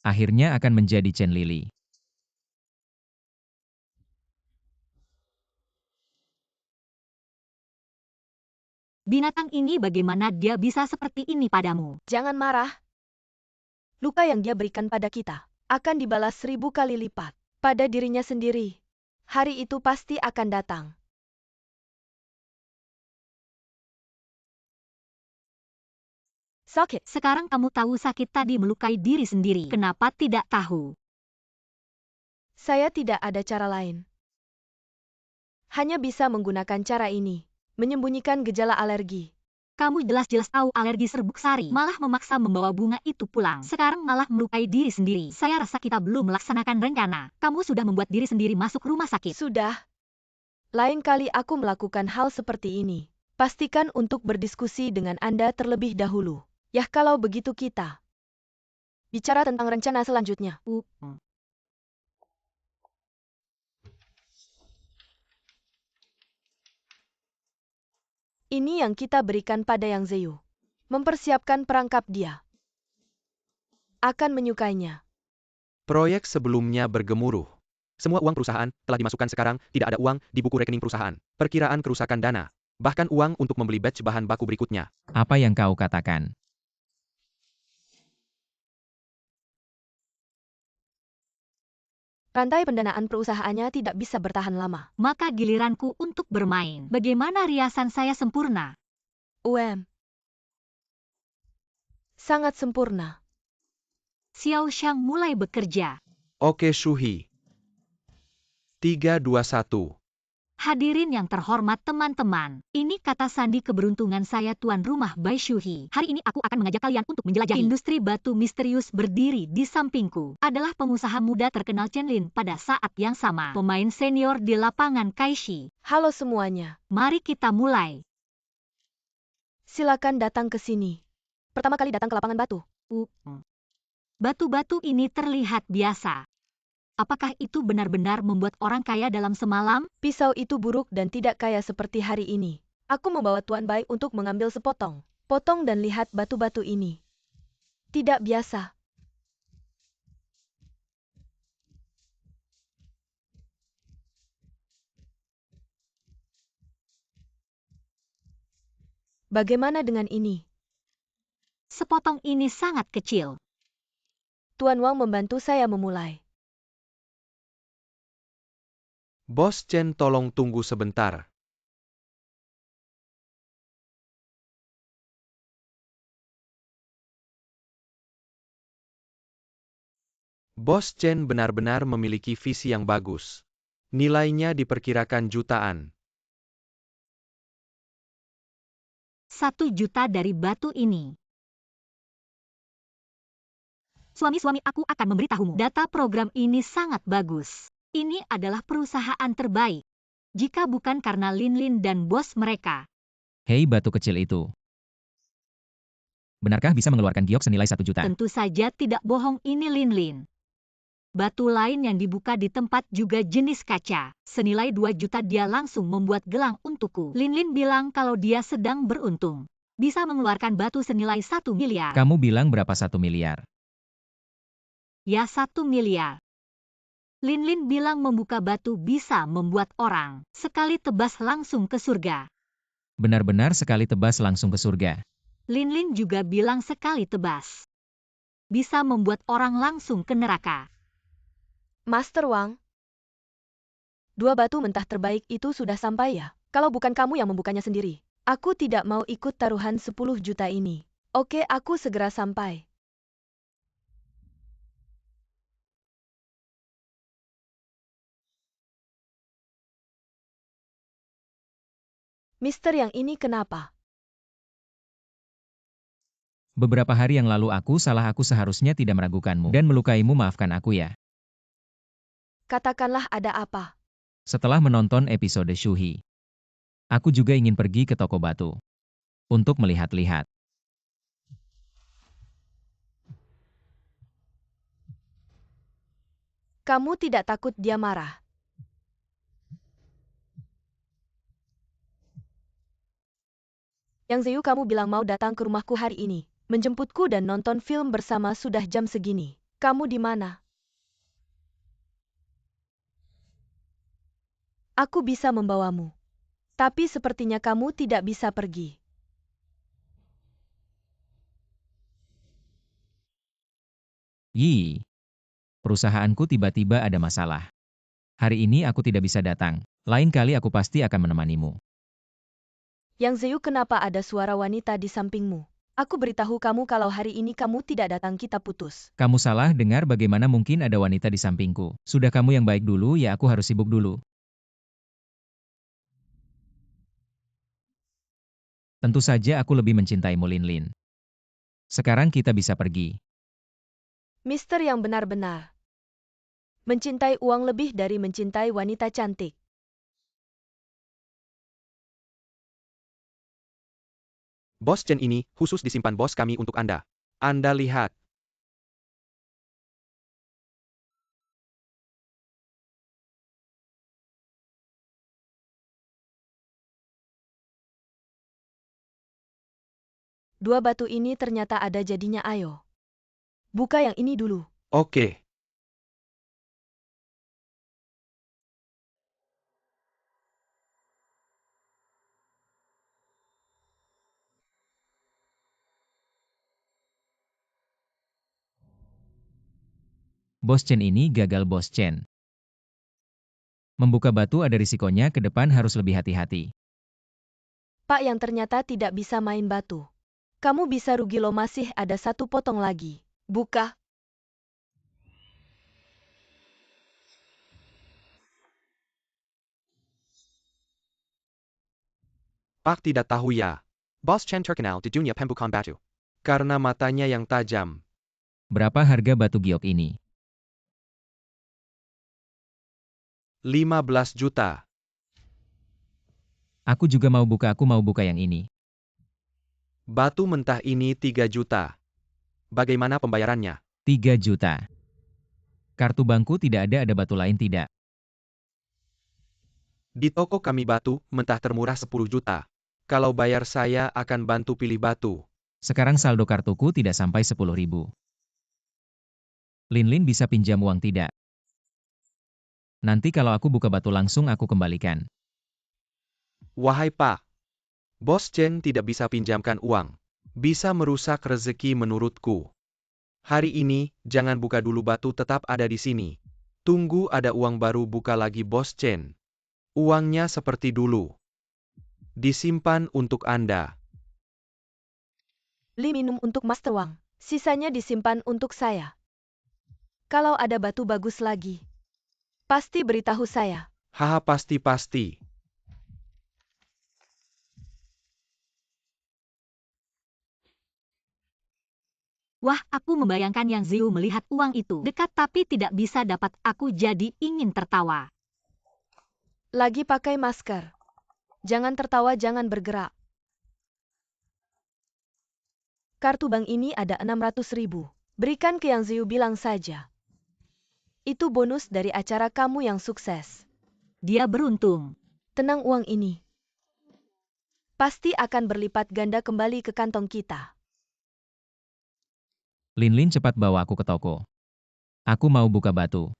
akhirnya akan menjadi Chen Lili. Binatang ini bagaimana dia bisa seperti ini padamu? Jangan marah. Luka yang dia berikan pada kita akan dibalas 1000 kali lipat pada dirinya sendiri. Hari itu pasti akan datang. Sakit. Sekarang kamu tahu sakit tadi melukai diri sendiri. Kenapa tidak tahu? Saya tidak ada cara lain. Hanya bisa menggunakan cara ini, menyembunyikan gejala alergi. Kamu jelas-jelas tahu alergi serbuk sari, malah memaksa membawa bunga itu pulang. Sekarang malah melukai diri sendiri. Saya rasa kita belum melaksanakan rencana. Kamu sudah membuat diri sendiri masuk rumah sakit. Sudah. Lain kali aku melakukan hal seperti ini. Pastikan untuk berdiskusi dengan Anda terlebih dahulu. Ya, kalau begitu kita bicara tentang rencana selanjutnya. Ini yang kita berikan pada Yang Zeyu. Mempersiapkan perangkap dia. Akan menyukainya. Proyek sebelumnya bergemuruh. Semua uang perusahaan telah dimasukkan, sekarang tidak ada uang di buku rekening perusahaan. Perkiraan kerusakan dana. Bahkan uang untuk membeli batch bahan baku berikutnya. Apa yang kau katakan? Rantai pendanaan perusahaannya tidak bisa bertahan lama. Maka giliranku untuk bermain. Bagaimana riasan saya sempurna? Sangat sempurna. Xiao Shang mulai bekerja. Oke Shuhi. 3, 2, 1. Hadirin yang terhormat teman-teman, ini kata sandi keberuntungan saya tuan rumah Bai Shuhi. Hari ini aku akan mengajak kalian untuk menjelajahi industri batu misterius. Berdiri di sampingku adalah pengusaha muda terkenal Chen Lin pada saat yang sama. Pemain senior di lapangan Kaishi. Halo semuanya. Mari kita mulai. Silakan datang ke sini. pertama kali datang ke lapangan batu. Batu-batu ini terlihat biasa. Apakah itu benar-benar membuat orang kaya dalam semalam? Pisau itu buruk dan tidak kaya seperti hari ini. Aku membawa Tuan Bai untuk mengambil sepotong. Potong dan lihat batu-batu ini. Tidak biasa. Bagaimana dengan ini? Sepotong ini sangat kecil. Tuan Wang membantu saya memulai. Bos Chen, tolong tunggu sebentar. Bos Chen benar-benar memiliki visi yang bagus. Nilainya diperkirakan jutaan. 1 juta dari batu ini. Suami-suami aku akan memberitahumu. Data program ini sangat bagus. Ini adalah perusahaan terbaik. Jika bukan karena Lin Lin dan bos mereka. Hei batu kecil itu. Benarkah bisa mengeluarkan giok senilai 1 juta? Tentu saja tidak bohong, ini Lin Lin. Batu lain yang dibuka di tempat juga jenis kaca. Senilai 2 juta dia langsung membuat gelang untukku. Lin Lin bilang kalau dia sedang beruntung. Bisa mengeluarkan batu senilai 1 miliar. Kamu bilang berapa 1 miliar? Ya 1 miliar. Lin Lin bilang membuka batu bisa membuat orang sekali tebas langsung ke surga. Benar-benar sekali tebas langsung ke surga. Lin Lin juga bilang sekali tebas bisa membuat orang langsung ke neraka. Master Wang, 2 batu mentah terbaik itu sudah sampai ya? Kalau bukan kamu yang membukanya sendiri, aku tidak mau ikut taruhan 10 juta ini. Oke, aku segera sampai. Mister yang ini kenapa? Beberapa hari yang lalu aku seharusnya tidak meragukanmu dan melukaimu, maafkan aku ya. Katakanlah ada apa? Setelah menonton episode Shuhi, aku juga ingin pergi ke toko batu untuk melihat-lihat. Kamu tidak takut dia marah? Yang Zeyu, kamu bilang mau datang ke rumahku hari ini, menjemputku dan nonton film bersama, sudah jam segini. Kamu di mana? Aku bisa membawamu. Tapi sepertinya kamu tidak bisa pergi. Perusahaanku tiba-tiba ada masalah. Hari ini aku tidak bisa datang. Lain kali aku pasti akan menemanimu. Yang Zeyu, kenapa ada suara wanita di sampingmu? Aku beritahu kamu kalau hari ini kamu tidak datang, kita putus. Kamu salah dengar, bagaimana mungkin ada wanita di sampingku. Sudah, kamu yang baik dulu ya, aku harus sibuk dulu. Tentu saja aku lebih mencintaimu, Lin Lin. Sekarang kita bisa pergi. Mister yang benar-benar mencintai uang lebih dari mencintai wanita cantik. Bos Chen ini khusus disimpan bos kami untuk Anda. Anda lihat. Dua batu ini ternyata ada jadinya, ayo. Buka yang ini dulu. Oke. Bos Chen ini gagal, Bos Chen. Membuka batu ada risikonya, ke depan harus lebih hati-hati. Pak yang ternyata tidak bisa main batu. Kamu bisa rugi loh, masih ada 1 potong lagi. Buka. Pak tidak tahu ya. Bos Chen terkenal di dunia pembukaan batu. Karena matanya yang tajam. Berapa harga batu giok ini? 15 juta. Aku juga mau buka, aku mau buka yang ini. Batu mentah ini 3 juta. Bagaimana pembayarannya? 3 juta. Kartu bankku tidak ada batu lain tidak. Di toko kami batu mentah termurah 10 juta. Kalau bayar saya akan bantu pilih batu. Sekarang saldo kartuku tidak sampai 10.000. Linlin bisa pinjam uang tidak? Nanti kalau aku buka batu langsung aku kembalikan. Wahai Pak, Bos Chen tidak bisa pinjamkan uang. Bisa merusak rezeki menurutku. Hari ini, jangan buka dulu batu tetap ada di sini. Tunggu ada uang baru buka lagi Bos Chen. Uangnya seperti dulu. Disimpan untuk Anda. Li minum untuk Master Wang. Sisanya disimpan untuk saya. Kalau ada batu bagus lagi, pasti beritahu saya. Haha pasti-pasti. Wah, aku membayangkan Yang Ziu melihat uang itu dekat tapi tidak bisa dapat, aku jadi ingin tertawa. Lagi pakai masker. Jangan tertawa, jangan bergerak. Kartu bank ini ada 600.000. Berikan ke Yang Ziu bilang saja. Itu bonus dari acara kamu yang sukses. Dia beruntung. Tenang, uang ini pasti akan berlipat ganda kembali ke kantong kita. Linlin cepat bawa aku ke toko. Aku mau buka batu.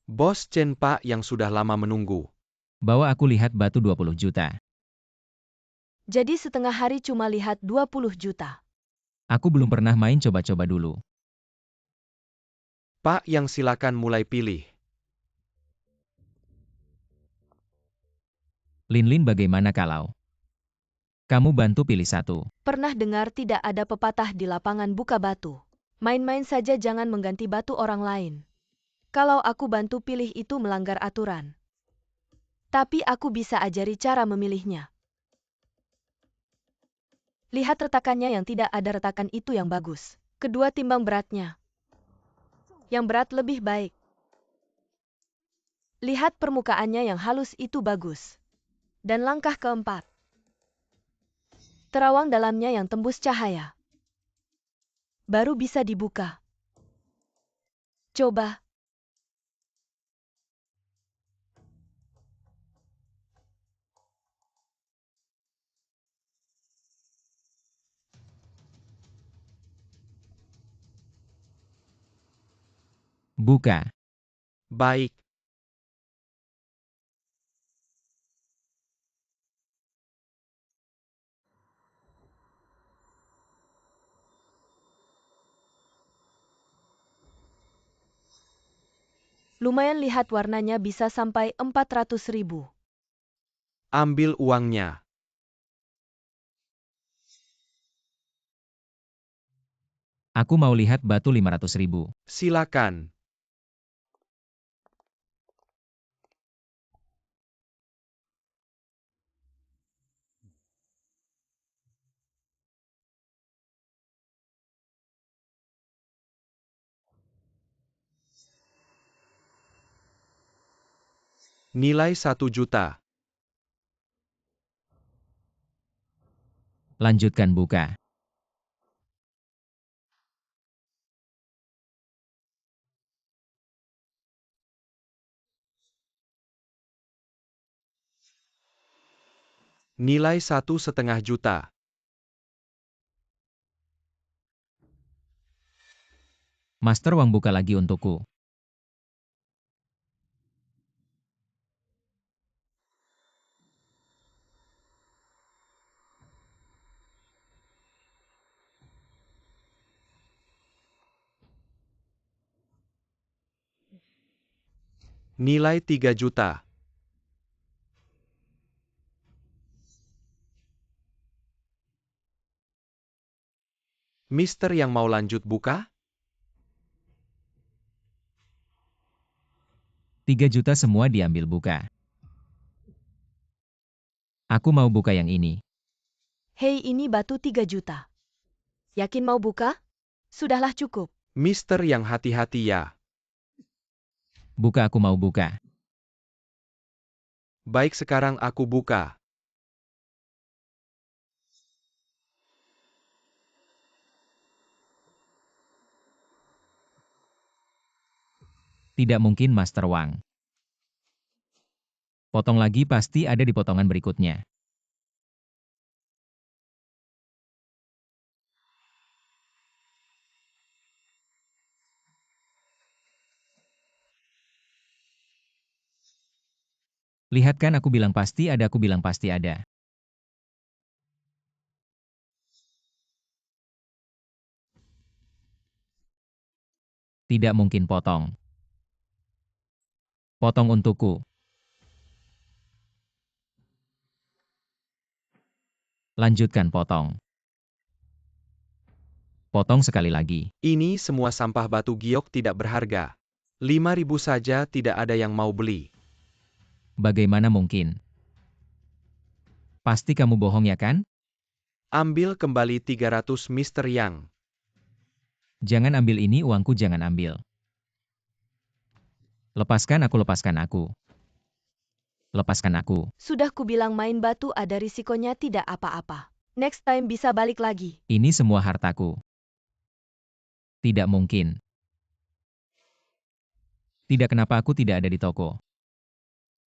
Bos Chen Pak yang sudah lama menunggu. Bawa aku lihat batu 20 juta. Jadi setengah hari cuma lihat 20 juta. Aku belum pernah main coba-coba dulu. Pak yang silakan mulai pilih. Linlin bagaimana kalau kamu bantu pilih satu? Pernah dengar tidak ada pepatah di lapangan buka batu. Main-main saja, jangan mengganti batu orang lain. Kalau aku bantu pilih itu melanggar aturan. Tapi aku bisa ajari cara memilihnya. Lihat retakannya, yang tidak ada retakan itu yang bagus. Kedua, timbang beratnya. Yang berat lebih baik. Lihat permukaannya, yang halus itu bagus. Dan langkah keempat. Terawang dalamnya yang tembus cahaya. Baru bisa dibuka. Coba. Buka. Baik. Lumayan, lihat warnanya bisa sampai 400.000. Ambil uangnya. Aku mau lihat batu 500.000. Silakan. Nilai 1 juta. Lanjutkan buka. Nilai 1,5 juta. Master Wang buka lagi untukku. Nilai 3 juta. Mister yang mau lanjut buka? 3 juta semua diambil buka. Aku mau buka yang ini. Hei, ini batu 3 juta. Yakin mau buka? Sudahlah, cukup. Mister yang hati-hati ya. Buka, aku mau buka. Baik, sekarang aku buka. Tidak mungkin, Master Wang. Potong lagi pasti ada di potongan berikutnya. Lihat kan, aku bilang pasti ada, aku bilang pasti ada. Tidak mungkin potong. Potong untukku. Lanjutkan potong. Potong sekali lagi. Ini semua sampah batu giok tidak berharga. 5.000 saja tidak ada yang mau beli. Bagaimana mungkin? Pasti kamu bohong ya kan? Ambil kembali 300 Mr. Yang. Jangan ambil ini uangku, jangan ambil. Lepaskan aku, lepaskan aku. Lepaskan aku. Sudah kubilang main batu ada risikonya tidak apa-apa. Next time bisa balik lagi. Ini semua hartaku. Tidak mungkin. Tidak, kenapa aku tidak ada di toko?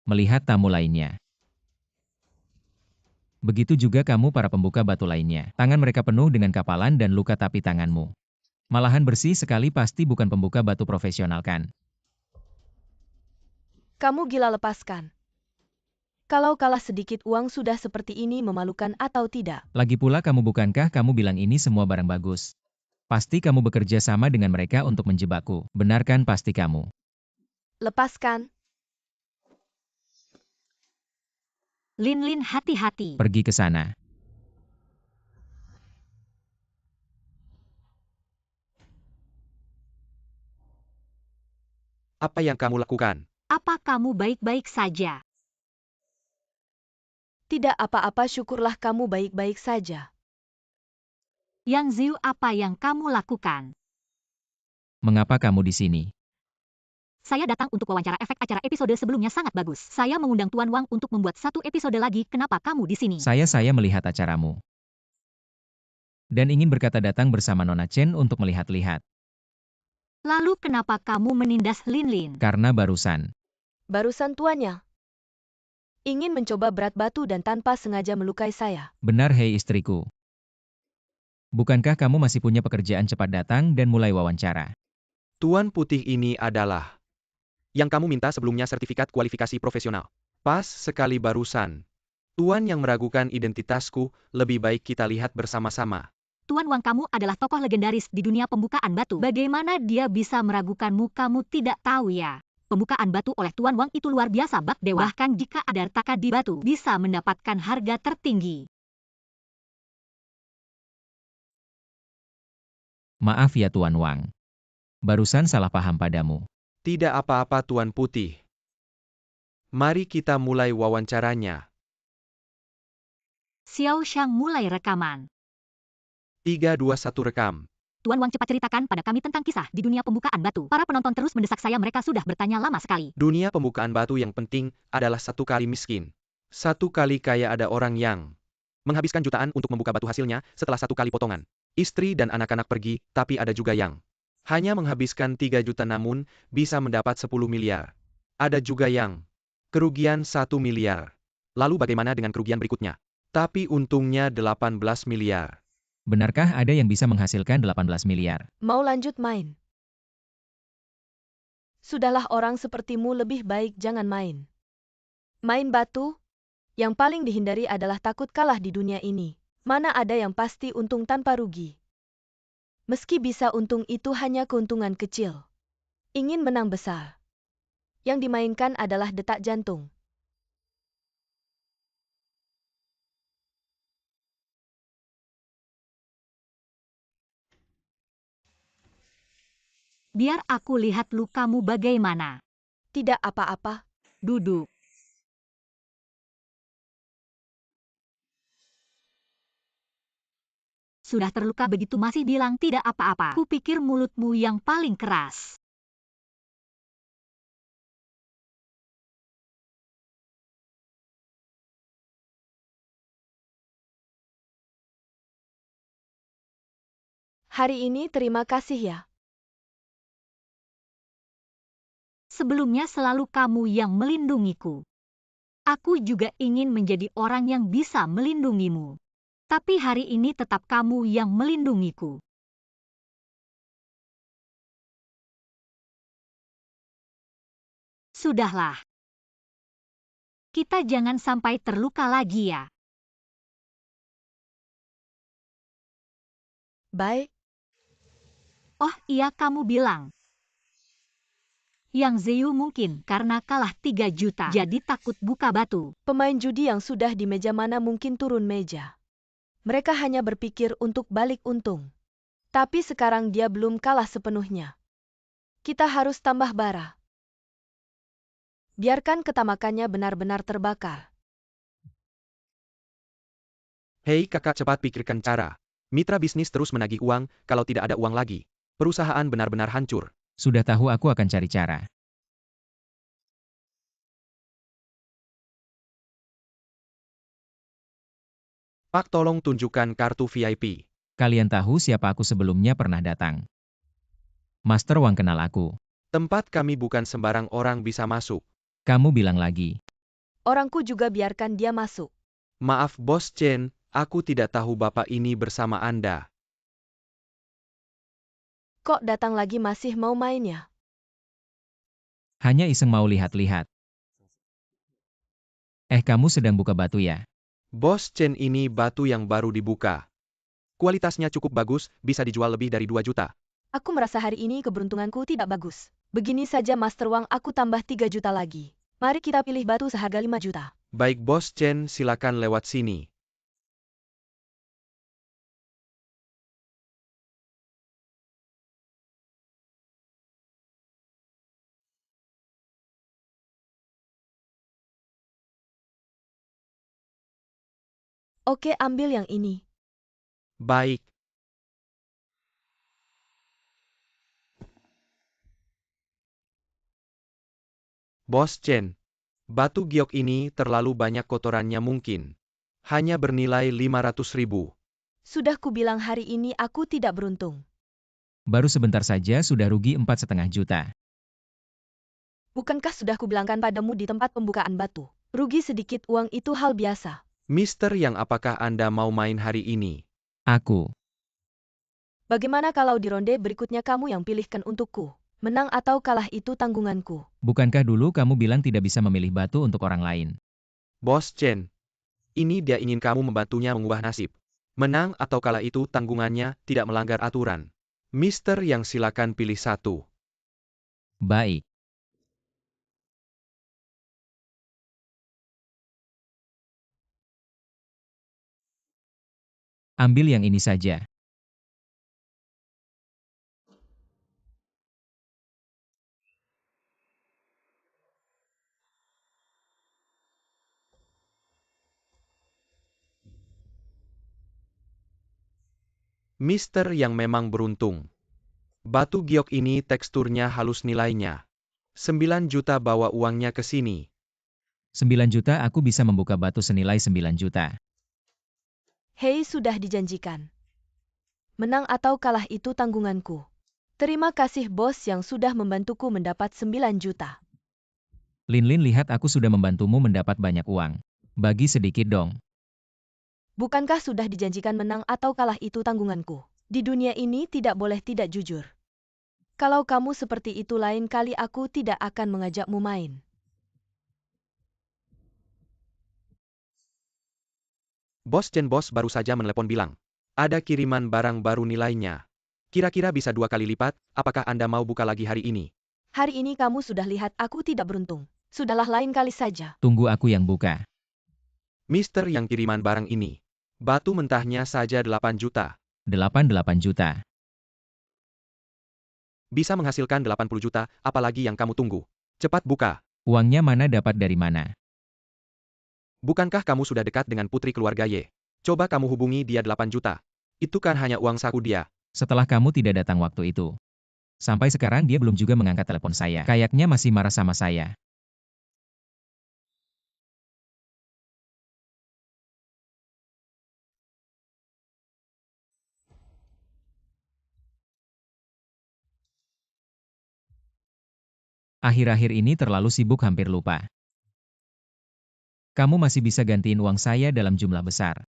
Melihat tamu lainnya. Begitu juga kamu para pembuka batu lainnya. Tangan mereka penuh dengan kapalan dan luka, tapi tanganmu malahan bersih sekali, pasti bukan pembuka batu profesional kan? Kamu gila, lepaskan. Kalau kalah sedikit uang sudah seperti ini, memalukan atau tidak? Lagi pula bukankah kamu bilang ini semua barang bagus? Pasti kamu bekerja sama dengan mereka untuk menjebakku. Benar kan, pasti kamu? Lepaskan. Lin, hati-hati. Pergi ke sana. Apa yang kamu lakukan? Apa kamu baik-baik saja? Tidak apa-apa, syukurlah kamu baik-baik saja. Yang Ziu, apa yang kamu lakukan? Mengapa kamu di sini? Saya datang untuk wawancara efek acara episode sebelumnya sangat bagus. Saya mengundang Tuan Wang untuk membuat satu episode lagi. Kenapa kamu di sini? Saya melihat acaramu. Dan ingin berkata datang bersama Nona Chen untuk melihat-lihat. Lalu kenapa kamu menindas Lin? Karena barusan. Barusan tuannya ingin mencoba berat batu dan tanpa sengaja melukai saya. Benar, hei istriku. Bukankah kamu masih punya pekerjaan, cepat datang dan mulai wawancara. Tuan putih ini adalah yang kamu minta sebelumnya, sertifikat kualifikasi profesional. Pas sekali barusan. Tuan yang meragukan identitasku, lebih baik kita lihat bersama-sama. Tuan Wang, kamu adalah tokoh legendaris di dunia pembukaan batu. Bagaimana dia bisa meragukanmu? Kamu tidak tahu ya. Pembukaan batu oleh Tuan Wang itu luar biasa, bak dewa. Bahkan jika ada retaka di batu, bisa mendapatkan harga tertinggi. Maaf ya Tuan Wang. Barusan salah paham padamu. Tidak apa-apa Tuan Putih. Mari kita mulai wawancaranya. Xiao Shang mulai rekaman. 3, 2, 1 rekam. Tuan Wang, cepat ceritakan pada kami tentang kisah di dunia pembukaan batu. Para penonton terus mendesak saya, mereka sudah bertanya lama sekali. Dunia pembukaan batu yang penting adalah 1 kali miskin. 1 kali kaya, ada orang yang menghabiskan jutaan untuk membuka batu hasilnya setelah 1 kali potongan. Istri dan anak-anak pergi, tapi ada juga yang hanya menghabiskan 3 juta namun bisa mendapat 10 miliar. Ada juga yang kerugian 1 miliar. Lalu bagaimana dengan kerugian berikutnya? Tapi untungnya 18 miliar. Benarkah ada yang bisa menghasilkan 18 miliar? Mau lanjut main? Sudahlah, orang sepertimu lebih baik jangan main. Main batu? Yang paling dihindari adalah takut kalah di dunia ini. Mana ada yang pasti untung tanpa rugi. Meski bisa untung, itu hanya keuntungan kecil. Ingin menang besar. Yang dimainkan adalah detak jantung. Biar aku lihat lukamu bagaimana. Tidak apa-apa. Duduk. Sudah terluka begitu masih bilang tidak apa-apa. Kupikir mulutmu yang paling keras. Hari ini terima kasih ya. Sebelumnya selalu kamu yang melindungiku. Aku juga ingin menjadi orang yang bisa melindungimu. Tapi hari ini tetap kamu yang melindungiku. Sudahlah. Kita jangan sampai terluka lagi ya. Baik. Oh iya kamu bilang. Yang Zeyu mungkin karena kalah 3 juta. Jadi takut buka batu. Pemain judi yang sudah di meja mana mungkin turun meja. Mereka hanya berpikir untuk balik untung. Tapi sekarang dia belum kalah sepenuhnya. Kita harus tambah bara. Biarkan ketamakannya benar-benar terbakar. Hei kakak, cepat pikirkan cara. Mitra bisnis terus menagih uang, kalau tidak ada uang lagi. Perusahaan benar-benar hancur. Sudah tahu aku akan cari cara. Pak, tolong tunjukkan kartu VIP. Kalian tahu siapa aku sebelumnya pernah datang. Master Wang kenal aku. Tempat kami bukan sembarang orang bisa masuk. Kamu bilang lagi. Orangku juga biarkan dia masuk. Maaf Bos Chen, aku tidak tahu Bapak ini bersama Anda. Kok datang lagi masih mau main ya? Hanya iseng mau lihat-lihat. Kamu sedang buka batu ya? Bos Chen, ini batu yang baru dibuka. Kualitasnya cukup bagus, bisa dijual lebih dari 2 juta. Aku merasa hari ini keberuntunganku tidak bagus. Begini saja Master Wang, aku tambah 3 juta lagi. Mari kita pilih batu seharga 5 juta. Baik Bos Chen, silakan lewat sini. Oke, ambil yang ini. Baik. Bos Chen, batu giok ini terlalu banyak kotorannya mungkin. Hanya bernilai 500.000. Sudah kubilang hari ini aku tidak beruntung. Baru sebentar saja sudah rugi 4,5 juta. Bukankah sudah kubilangkan padamu di tempat pembukaan batu? Rugi sedikit uang itu hal biasa. Mister Yang, apakah Anda mau main hari ini? Aku. Bagaimana kalau di ronde berikutnya kamu yang pilihkan untukku? Menang atau kalah itu tanggunganku. Bukankah dulu kamu bilang tidak bisa memilih batu untuk orang lain? Bos Chen, ini dia ingin kamu membantunya mengubah nasib. Menang atau kalah itu tanggungannya, tidak melanggar aturan. Mister Yang, silakan pilih satu. Baik. Ambil yang ini saja. Mister Yang memang beruntung. Batu giok ini teksturnya halus, nilainya 9 juta, bawa uangnya ke sini. 9 juta aku bisa membuka batu senilai 9 juta. Hei, sudah dijanjikan. Menang atau kalah itu tanggunganku. Terima kasih bos yang sudah membantuku mendapat 9 juta. Lin lihat aku sudah membantumu mendapat banyak uang. Bagi sedikit dong. Bukankah sudah dijanjikan menang atau kalah itu tanggunganku? Di dunia ini tidak boleh tidak jujur. Kalau kamu seperti itu lain kali aku tidak akan mengajakmu main. Bos Chen, bos baru saja menelepon bilang. Ada kiriman barang baru, nilainya kira-kira bisa 2 kali lipat, apakah Anda mau buka lagi hari ini? Hari ini kamu sudah lihat aku tidak beruntung. Sudahlah, lain kali saja. Tunggu aku yang buka. Mister Yang, kiriman barang ini. Batu mentahnya saja 8 juta. 8 juta. Bisa menghasilkan 80 juta, apalagi yang kamu tunggu? Cepat buka. Uangnya mana dapat dari mana? Bukankah kamu sudah dekat dengan putri keluarga Ye? Coba kamu hubungi dia, 8 juta. Itu kan hanya uang saku dia. Setelah kamu tidak datang waktu itu. Sampai sekarang dia belum juga mengangkat telepon saya. Kayaknya masih marah sama saya. Akhir-akhir ini terlalu sibuk hampir lupa. Kamu masih bisa gantiin uang saya dalam jumlah besar.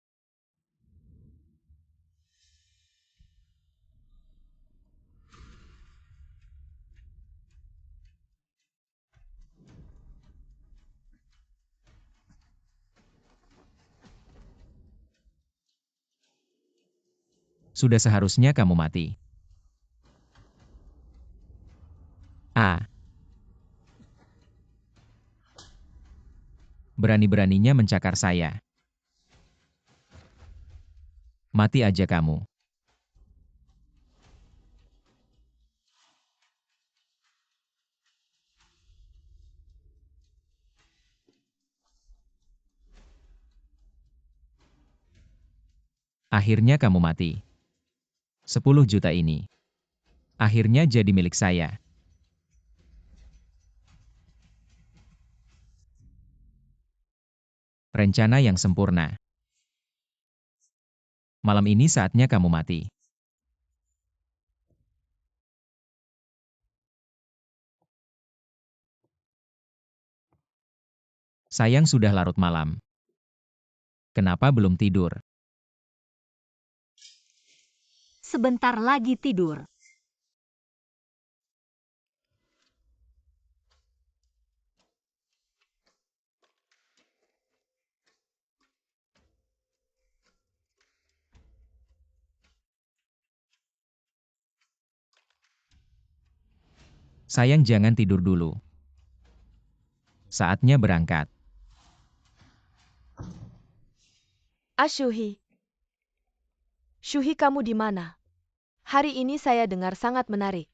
Sudah seharusnya kamu mati. Ah, berani-beraninya mencakar saya. Mati aja kamu. Akhirnya kamu mati. 10 juta ini. Akhirnya jadi milik saya. Rencana yang sempurna. Malam ini saatnya kamu mati. Sayang sudah larut malam. Kenapa belum tidur? Sebentar lagi tidur. Sayang jangan tidur dulu. Saatnya berangkat. Syuhi. Syuhi, kamu di mana? Hari ini saya dengar sangat menarik.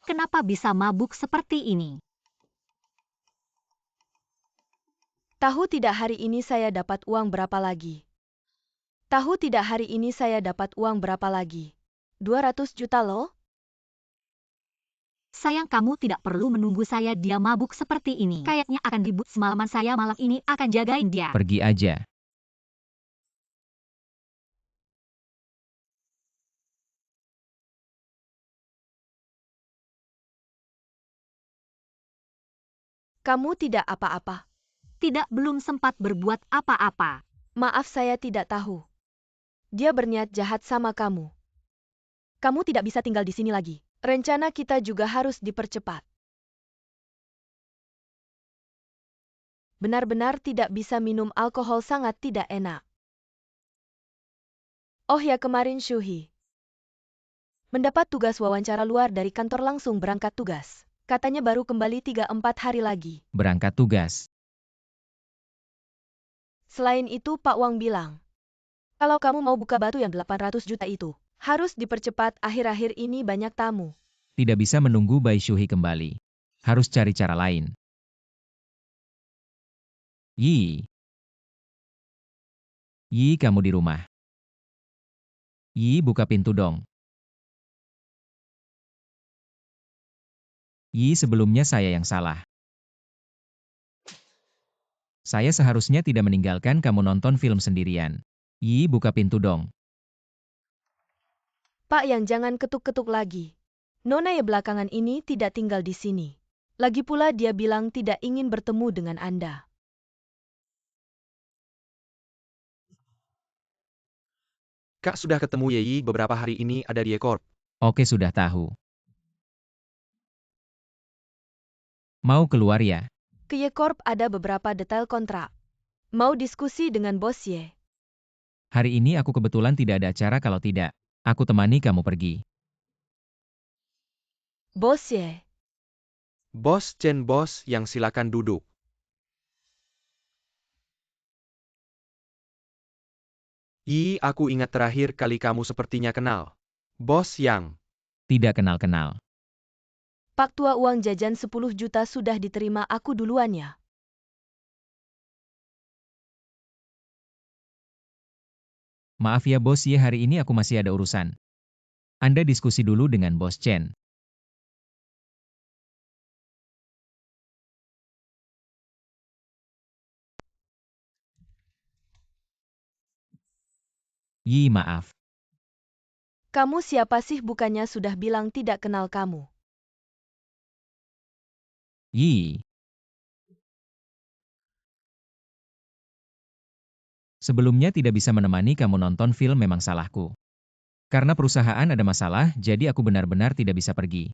Kenapa bisa mabuk seperti ini? Tahu tidak hari ini saya dapat uang berapa lagi? Tahu tidak hari ini saya dapat uang berapa lagi? 200 juta loh. Sayang, kamu tidak perlu menunggu saya dia mabuk seperti ini. Kayaknya akan ribut semalaman, saya malam ini akan jagain dia. Pergi aja. Kamu tidak apa-apa. Tidak, belum sempat berbuat apa-apa. Maaf, saya tidak tahu. Dia berniat jahat sama kamu. Kamu tidak bisa tinggal di sini lagi. Rencana kita juga harus dipercepat. Benar-benar tidak bisa minum alkohol, sangat tidak enak. Oh ya, kemarin Syuhi mendapat tugas wawancara luar dari kantor, langsung berangkat tugas. Katanya baru kembali 3-4 hari lagi. Berangkat tugas. Selain itu Pak Wang bilang, kalau kamu mau buka batu yang 800 juta itu, harus dipercepat, akhir-akhir ini banyak tamu. Tidak bisa menunggu Bai Shuhi kembali. Harus cari cara lain. Yi. Yi, kamu di rumah. Yi, buka pintu dong. Yi, sebelumnya saya yang salah. Saya seharusnya tidak meninggalkan kamu nonton film sendirian. Yi, buka pintu dong. Pak Yang, jangan ketuk-ketuk lagi. Nona ya belakangan ini tidak tinggal di sini. Lagi pula dia bilang tidak ingin bertemu dengan Anda. Kak sudah ketemu Yeyi beberapa hari ini ada di Ekorp. Oke, sudah tahu. Mau keluar ya? Ke Yekorp ada beberapa detail kontrak. Mau diskusi dengan bos Ye. Hari ini aku kebetulan tidak ada acara, kalau tidak, aku temani kamu pergi. Bos Ye. Bos Chen, bos yang, silakan duduk. Yi, aku ingat terakhir kali kamu sepertinya kenal. Bos Yang. Tidak kenal-kenal. Pak tua, uang jajan 10 juta sudah diterima aku duluan ya. Maaf ya bos Ye, hari ini aku masih ada urusan. Anda diskusi dulu dengan bos Chen. Yi, maaf. Kamu siapa sih, bukannya sudah bilang tidak kenal kamu? Yi. Sebelumnya tidak bisa menemani kamu nonton film memang salahku. Karena perusahaan ada masalah, jadi aku benar-benar tidak bisa pergi.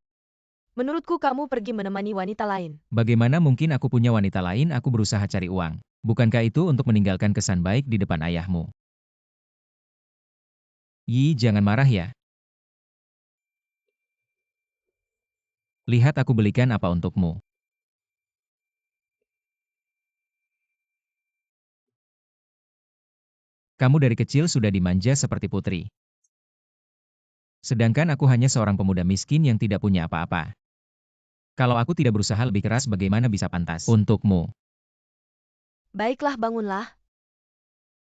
Menurutku kamu pergi menemani wanita lain. Bagaimana mungkin aku punya wanita lain, aku berusaha cari uang. Bukankah itu untuk meninggalkan kesan baik di depan ayahmu? Yi, jangan marah ya. Lihat aku belikan apa untukmu. Kamu dari kecil sudah dimanja seperti putri. Sedangkan aku hanya seorang pemuda miskin yang tidak punya apa-apa. Kalau aku tidak berusaha lebih keras, bagaimana bisa pantas untukmu? Baiklah, bangunlah.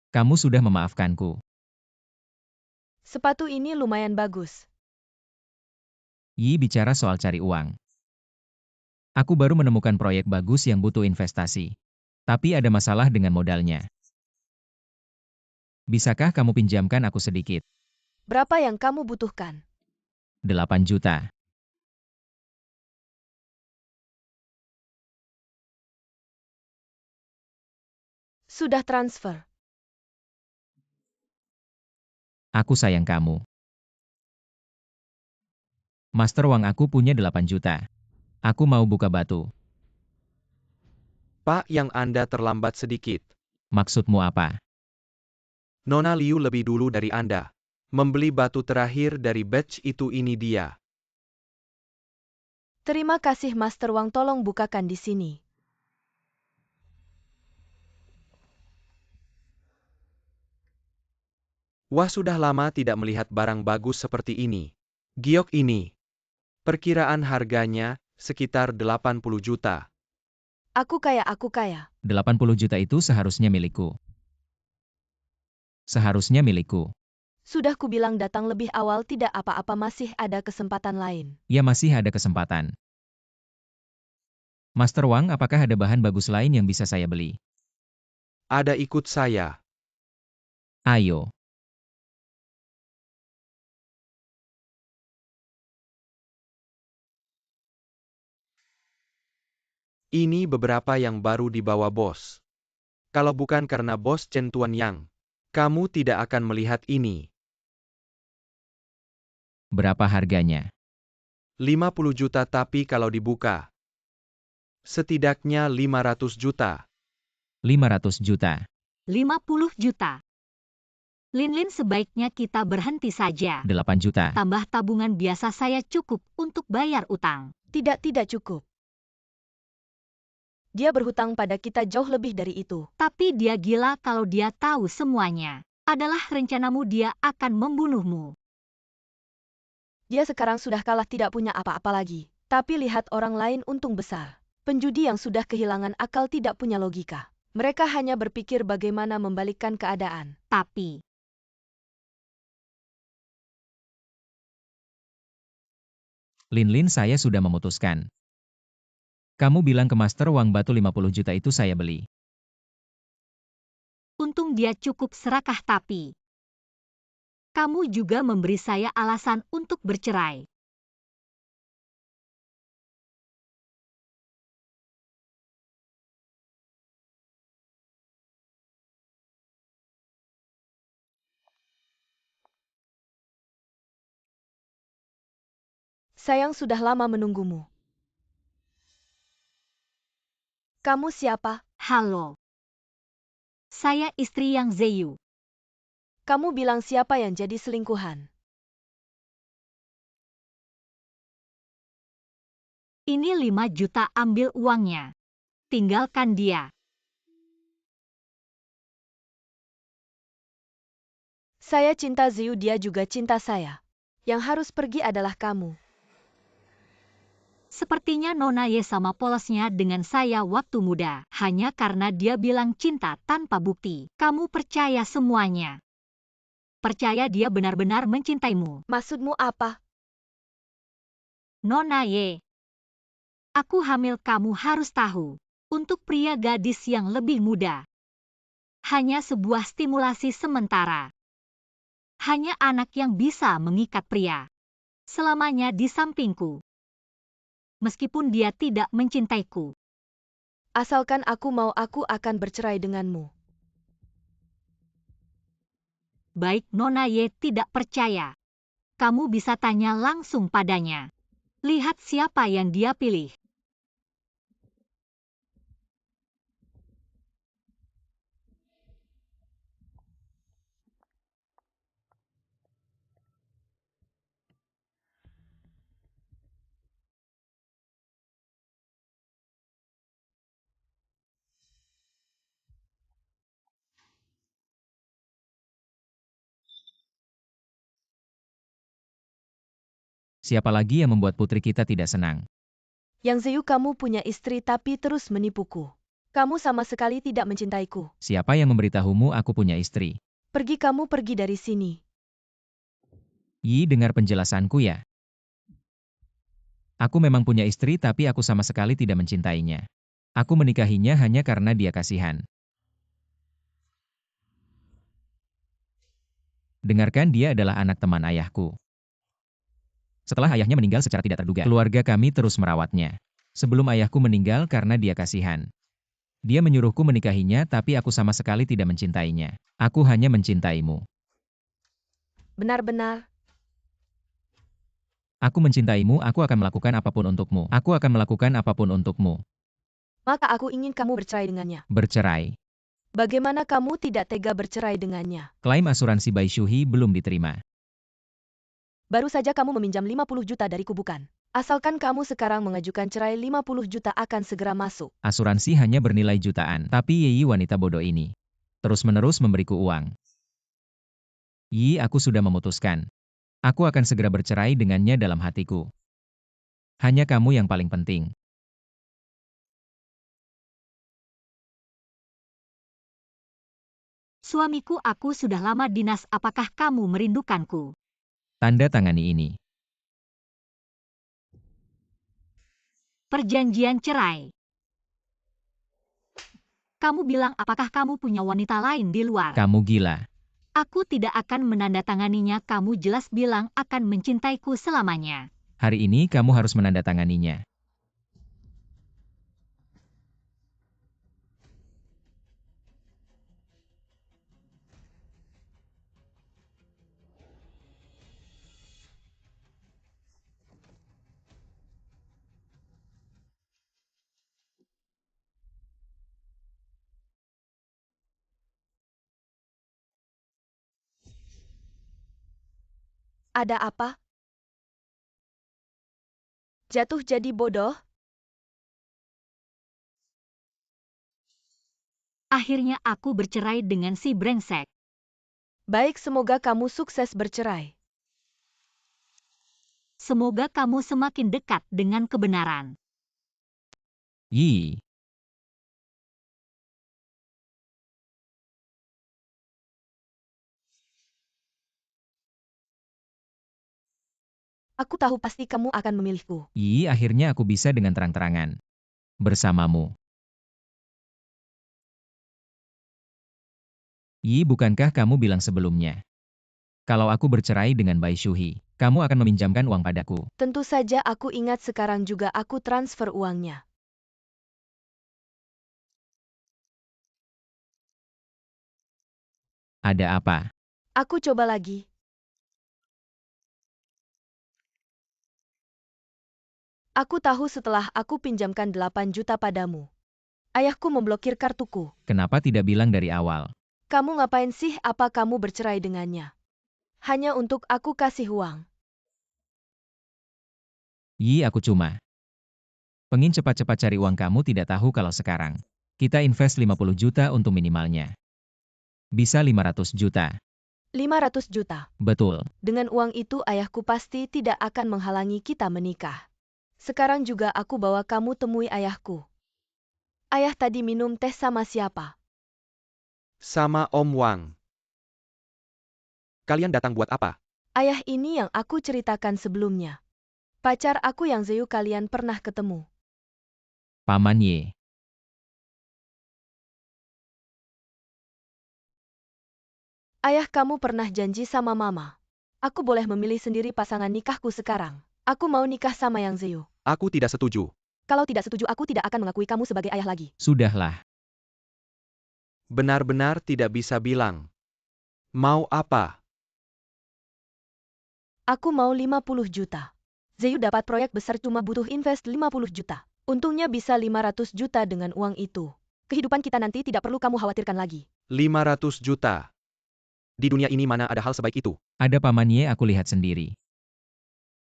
Kamu sudah memaafkanku. Sepatu ini lumayan bagus. Yi bicara soal cari uang. Aku baru menemukan proyek bagus yang butuh investasi. Tapi ada masalah dengan modalnya. Bisakah kamu pinjamkan aku sedikit? Berapa yang kamu butuhkan? 8 juta. Sudah transfer. Aku sayang kamu. Master Wang, aku punya 8 juta. Aku mau buka batu. Pak, yang Anda terlambat sedikit. Maksudmu apa? Nona Liu lebih dulu dari Anda. Membeli batu terakhir dari batch itu, ini dia. Terima kasih Master Wang, tolong bukakan di sini. Wah, sudah lama tidak melihat barang bagus seperti ini. Giok ini. Perkiraan harganya sekitar 80 juta. Aku kaya, aku kaya. 80 juta itu seharusnya milikku. Seharusnya milikku. Sudah kubilang datang lebih awal, tidak apa-apa, masih ada kesempatan lain. Ya, masih ada kesempatan. Master Wang, apakah ada bahan bagus lain yang bisa saya beli? Ada, ikut saya. Ayo. Ini beberapa yang baru dibawa bos. Kalau bukan karena bos Chen Tuan Yang, kamu tidak akan melihat ini. Berapa harganya? 50 juta, tapi kalau dibuka, setidaknya 500 juta. 500 juta. 50 juta. Lin, sebaiknya kita berhenti saja. 8 juta. Tambah tabungan biasa saya cukup untuk bayar utang. Tidak cukup. Dia berhutang pada kita jauh lebih dari itu. Tapi dia gila kalau dia tahu semuanya. Adalah rencanamu, dia akan membunuhmu. Dia sekarang sudah kalah, tidak punya apa-apa lagi. Tapi lihat orang lain untung besar. Penjudi yang sudah kehilangan akal tidak punya logika. Mereka hanya berpikir bagaimana membalikkan keadaan. Tapi Lin, saya sudah memutuskan. Kamu bilang ke Master Wang batu 50 juta itu saya beli. untung dia cukup serakah, tapi kamu juga memberi saya alasan untuk bercerai. Sayang, sudah lama menunggumu. Kamu siapa? Halo. Saya istri Yang Zeyu. Kamu bilang siapa yang jadi selingkuhan? Ini 5 juta, ambil uangnya. Tinggalkan dia. Saya cinta Ziyu, dia juga cinta saya. Yang harus pergi adalah kamu. Sepertinya Nona Ye sama polosnya dengan saya waktu muda. Hanya karena dia bilang cinta tanpa bukti. Kamu percaya semuanya. Percaya dia benar-benar mencintaimu. Maksudmu apa? Nona Ye. Aku hamil, kamu harus tahu. Untuk pria gadis yang lebih muda. Hanya sebuah stimulasi sementara. Hanya anak yang bisa mengikat pria. Selamanya di sampingku. Meskipun dia tidak mencintaiku. Asalkan aku mau, aku akan bercerai denganmu. Baik, Nona Ye tidak percaya. Kamu bisa tanya langsung padanya. Lihat siapa yang dia pilih. Siapa lagi yang membuat putri kita tidak senang? Yang Zeyu, kamu punya istri tapi terus menipuku. Kamu sama sekali tidak mencintaiku. Siapa yang memberitahumu aku punya istri? Pergi, kamu pergi dari sini. Yi, dengar penjelasanku ya. Aku memang punya istri tapi aku sama sekali tidak mencintainya. Aku menikahinya hanya karena dia kasihan. Dengarkan, dia adalah anak teman ayahku. Setelah ayahnya meninggal secara tidak terduga, keluarga kami terus merawatnya. Sebelum ayahku meninggal karena dia kasihan. Dia menyuruhku menikahinya tapi aku sama sekali tidak mencintainya. Aku hanya mencintaimu. Benar-benar. Aku mencintaimu, aku akan melakukan apapun untukmu. Aku akan melakukan apapun untukmu. Maka aku ingin kamu bercerai dengannya. Bercerai. Bagaimana kamu tidak tega bercerai dengannya? Klaim asuransi Bai Shuhi belum diterima. Baru saja kamu meminjam 50 juta dariku, bukan? Asalkan kamu sekarang mengajukan cerai, 50 juta akan segera masuk. Asuransi hanya bernilai jutaan, tapi Yi wanita bodoh ini terus-menerus memberiku uang. Yi, aku sudah memutuskan. Aku akan segera bercerai dengannya dalam hatiku. Hanya kamu yang paling penting. Suamiku, aku sudah lama dinas, apakah kamu merindukanku? Tanda tangani ini. Perjanjian cerai. Kamu bilang apakah kamu punya wanita lain di luar? Kamu gila. Aku tidak akan menandatanganinya, kamu jelas bilang akan mencintaiku selamanya. Hari ini kamu harus menandatanganinya. Ada apa? Jatuh jadi bodoh? Akhirnya aku bercerai dengan si brengsek. Baik, semoga kamu sukses bercerai. Semoga kamu semakin dekat dengan kebenaran. Yi. Aku tahu pasti kamu akan memilihku. Yi, akhirnya aku bisa dengan terang-terangan bersamamu. Yi, bukankah kamu bilang sebelumnya? Kalau aku bercerai dengan Bai Shuhi, kamu akan meminjamkan uang padaku. Tentu saja aku ingat, sekarang juga aku transfer uangnya. Ada apa? Aku coba lagi. Aku tahu setelah aku pinjamkan 8 juta padamu. Ayahku memblokir kartuku. Kenapa tidak bilang dari awal? Kamu ngapain sih? Apa kamu bercerai dengannya? Hanya untuk aku kasih uang. Yi, aku cuma pengin cepat-cepat cari uang. Kamu tidak tahu kalau sekarang kita invest 50 juta untuk minimalnya. Bisa 500 juta. 500 juta. Betul. Dengan uang itu ayahku pasti tidak akan menghalangi kita menikah. Sekarang juga aku bawa kamu temui ayahku. Ayah tadi minum teh sama siapa? Sama Om Wang. Kalian datang buat apa? Ayah ini yang aku ceritakan sebelumnya. Pacar aku yang Zeyu, kalian pernah ketemu. Paman Ye. Ayah kamu pernah janji sama mama. Aku boleh memilih sendiri pasangan nikahku sekarang. Aku mau nikah sama Yang Ziyu. Aku tidak setuju. Kalau tidak setuju aku tidak akan mengakui kamu sebagai ayah lagi. Sudahlah. Benar-benar tidak bisa bilang. Mau apa? Aku mau 50 juta. Ziyu dapat proyek besar cuma butuh invest 50 juta. Untungnya bisa 500 juta dengan uang itu. Kehidupan kita nanti tidak perlu kamu khawatirkan lagi. 500 juta. Di dunia ini mana ada hal sebaik itu? Ada pamannya aku lihat sendiri.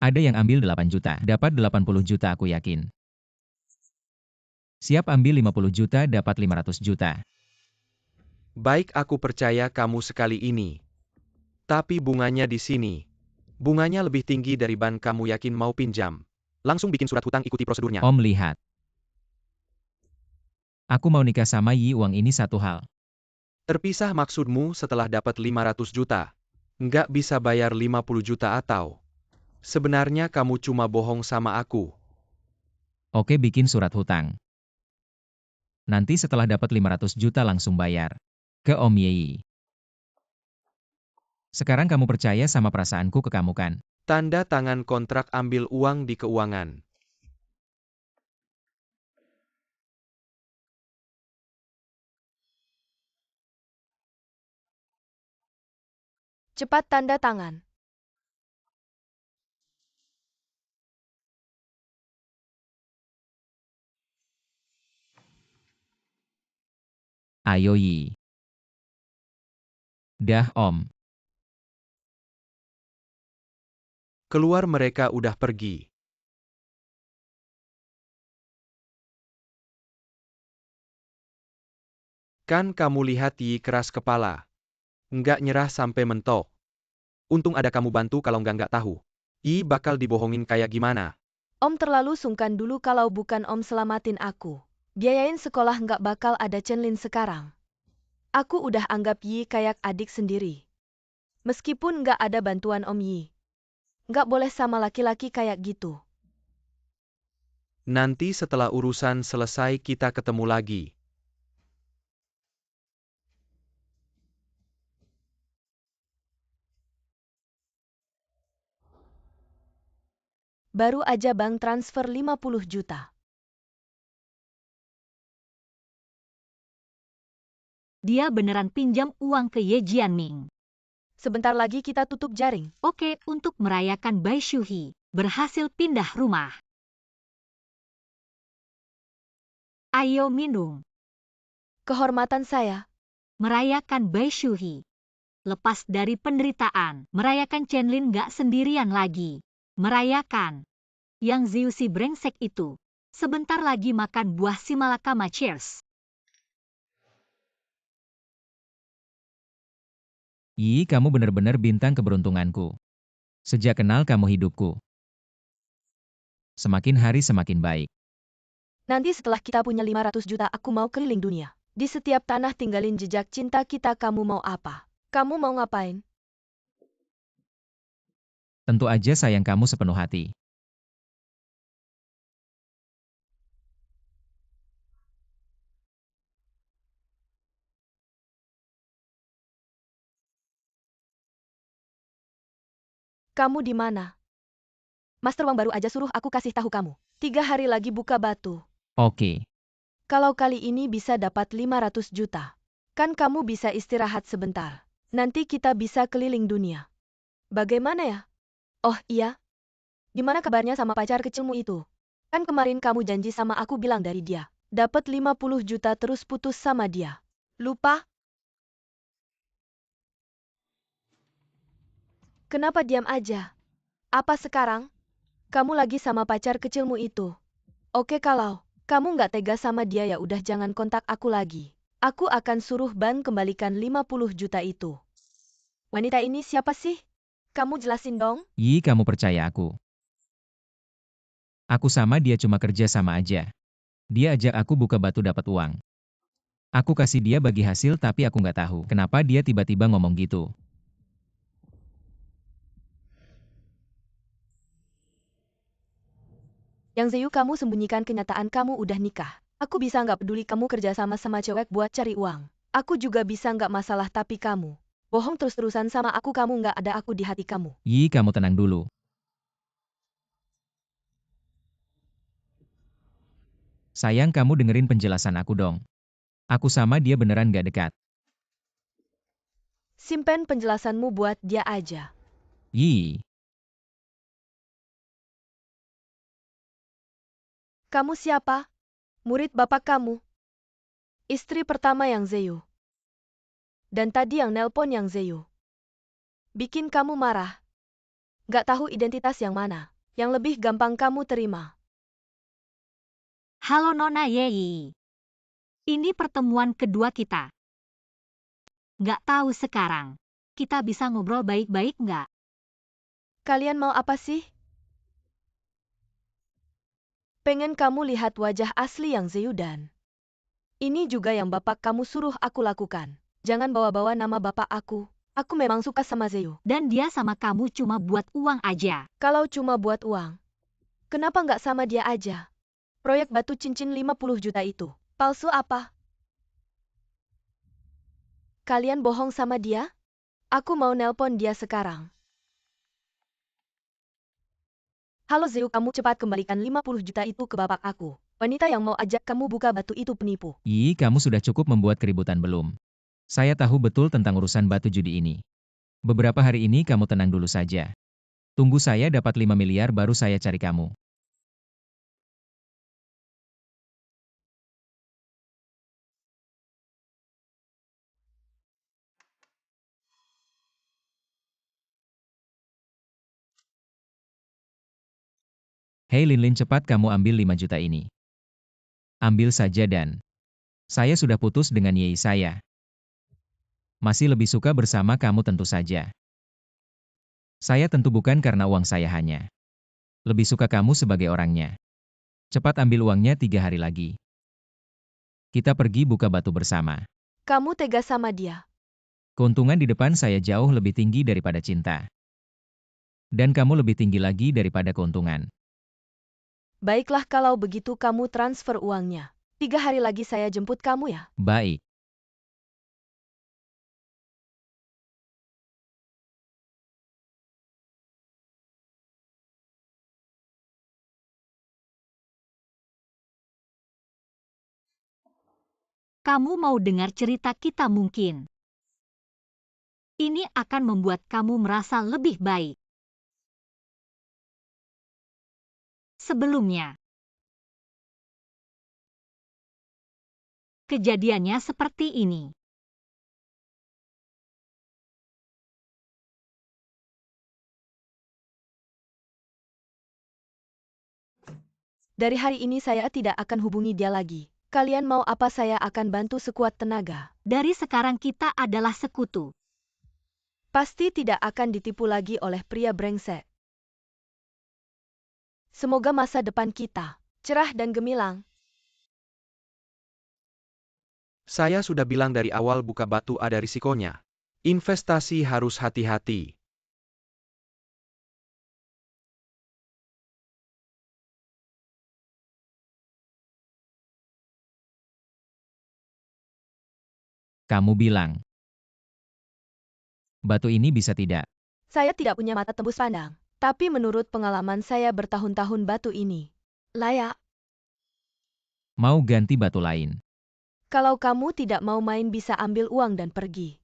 Ada yang ambil 8 juta, dapat 80 juta aku yakin. Siap ambil 50 juta dapat 500 juta. Baik, aku percaya kamu sekali ini. Tapi bunganya di sini. Bunganya lebih tinggi dari ban kamu yakin mau pinjam. Langsung bikin surat hutang ikuti prosedurnya. Om lihat. Aku mau nikah sama Yi, uang ini satu hal. Terpisah maksudmu setelah dapat 500 juta. Nggak bisa bayar 50 juta atau? Sebenarnya kamu cuma bohong sama aku. Oke, bikin surat hutang. Nanti setelah dapat 500 juta langsung bayar. Ke Om Yi. Sekarang kamu percaya sama perasaanku ke kamu kan? Tanda tangan kontrak ambil uang di keuangan. Cepat tanda tangan. Ayo Yi. Dah Om. Keluar, mereka udah pergi. Kan kamu lihat Yi keras kepala. Nggak nyerah sampai mentok. Untung ada kamu bantu, kalau nggak tahu. Yi bakal dibohongin kayak gimana. Om terlalu sungkan dulu, kalau bukan Om selamatin aku. Biayain sekolah nggak bakal ada Chenlin sekarang. Aku udah anggap Yi kayak adik sendiri. Meskipun nggak ada bantuan Om Yi. Nggak boleh sama laki-laki kayak gitu. Nanti setelah urusan selesai kita ketemu lagi. Baru aja bank transfer 50 juta. Dia beneran pinjam uang ke Ye Jianming. Sebentar lagi kita tutup jaring. Oke, untuk merayakan Bai Shuhi berhasil pindah rumah. Ayo minum. Kehormatan saya. Merayakan Bai Shuhi. Lepas dari penderitaan, merayakan Chenlin gak sendirian lagi. Merayakan. Yang Ziyu si brengsek itu. Sebentar lagi makan buah si malakama. Cheers. Yi, kamu benar-benar bintang keberuntunganku. Sejak kenal kamu hidupku. Semakin hari semakin baik. Nanti setelah kita punya 500 juta aku mau keliling dunia. Di setiap tanah tinggalin jejak cinta kita. Kamu mau apa? Kamu mau ngapain? Tentu aja sayang kamu sepenuh hati. Kamu di mana? Master Wang baru aja suruh aku kasih tahu kamu. 3 hari lagi buka batu. Oke. Kalau kali ini bisa dapat 500 juta. Kan kamu bisa istirahat sebentar. Nanti kita bisa keliling dunia. Bagaimana ya? Oh iya. Gimana kabarnya sama pacar kecilmu itu? Kan kemarin kamu janji sama aku bilang dari dia. Dapat 50 juta terus putus sama dia. Lupa? Kenapa diam aja? Apa sekarang? Kamu lagi sama pacar kecilmu itu? Oke, kalau kamu nggak tega sama dia ya udah jangan kontak aku lagi. Aku akan suruh Ban kembalikan 50 juta itu. Wanita ini siapa sih? Kamu jelasin dong. Yi, kamu percaya aku. Aku sama dia cuma kerja sama aja. Dia ajak aku buka batu dapat uang. Aku kasih dia bagi hasil tapi aku nggak tahu kenapa dia tiba-tiba ngomong gitu. Yang Ziyu, kamu sembunyikan kenyataan kamu udah nikah. Aku bisa nggak peduli kamu kerja sama cewek buat cari uang. Aku juga bisa nggak masalah, tapi kamu Bohong terus-terusan sama aku, kamu nggak ada aku di hati kamu. Yi, kamu tenang dulu. Sayang, kamu dengerin penjelasan aku dong. Aku sama dia beneran gak dekat. Simpen penjelasanmu buat dia aja. Yi, Kamu siapa? Murid bapak kamu? Istri pertama yang Zeyu. Dan tadi yang nelpon yang Zeyu. Bikin kamu marah. Gak tahu identitas yang mana. Yang lebih gampang kamu terima. Halo Nona Yeyi. Ini pertemuan kedua kita. Nggak tahu sekarang. Kita bisa ngobrol baik-baik nggak? Kalian mau apa sih? Pengen kamu lihat wajah asli yang Zeyu dan ini juga yang bapak kamu suruh aku lakukan. Jangan bawa-bawa nama bapak aku. Aku memang suka sama Zeyu. Dan dia sama kamu cuma buat uang aja. Kalau cuma buat uang, kenapa nggak sama dia aja? Proyek batu cincin 50 juta itu, palsu apa? Kalian bohong sama dia? Aku mau nelpon dia sekarang. Halo Zeyu, kamu cepat kembalikan 50 juta itu ke bapak aku. Wanita yang mau ajak kamu buka batu itu penipu. Yi, kamu sudah cukup membuat keributan belum? Saya tahu betul tentang urusan batu judi ini. Beberapa hari ini kamu tenang dulu saja. Tunggu saya dapat 5 miliar baru saya cari kamu. Hei Linlin, cepat kamu ambil 5 juta ini. Ambil saja dan saya sudah putus dengan Yei saya. Masih lebih suka bersama kamu tentu saja. Saya tentu bukan karena uang saya hanya. Lebih suka kamu sebagai orangnya. Cepat ambil uangnya 3 hari lagi. Kita pergi buka batu bersama. Kamu tega sama dia. Keuntungan di depan saya jauh lebih tinggi daripada cinta. Dan kamu lebih tinggi lagi daripada keuntungan. Baiklah kalau begitu kamu transfer uangnya. 3 hari lagi saya jemput kamu ya. Baik. Kamu mau dengar cerita kita mungkin. Ini akan membuat kamu merasa lebih baik. Sebelumnya, kejadiannya seperti ini. Dari hari ini saya tidak akan hubungi dia lagi. Kalian mau apa, saya akan bantu sekuat tenaga. Dari sekarang kita adalah sekutu. Pasti tidak akan ditipu lagi oleh pria brengsek. Semoga masa depan kita cerah dan gemilang. Saya sudah bilang dari awal buka batu ada risikonya. Investasi harus hati-hati. Kamu bilang, batu ini bisa tidak? Saya tidak punya mata tembus pandang. Tapi menurut pengalaman saya bertahun-tahun batu ini layak. Mau ganti batu lain? Kalau kamu tidak mau main bisa ambil uang dan pergi.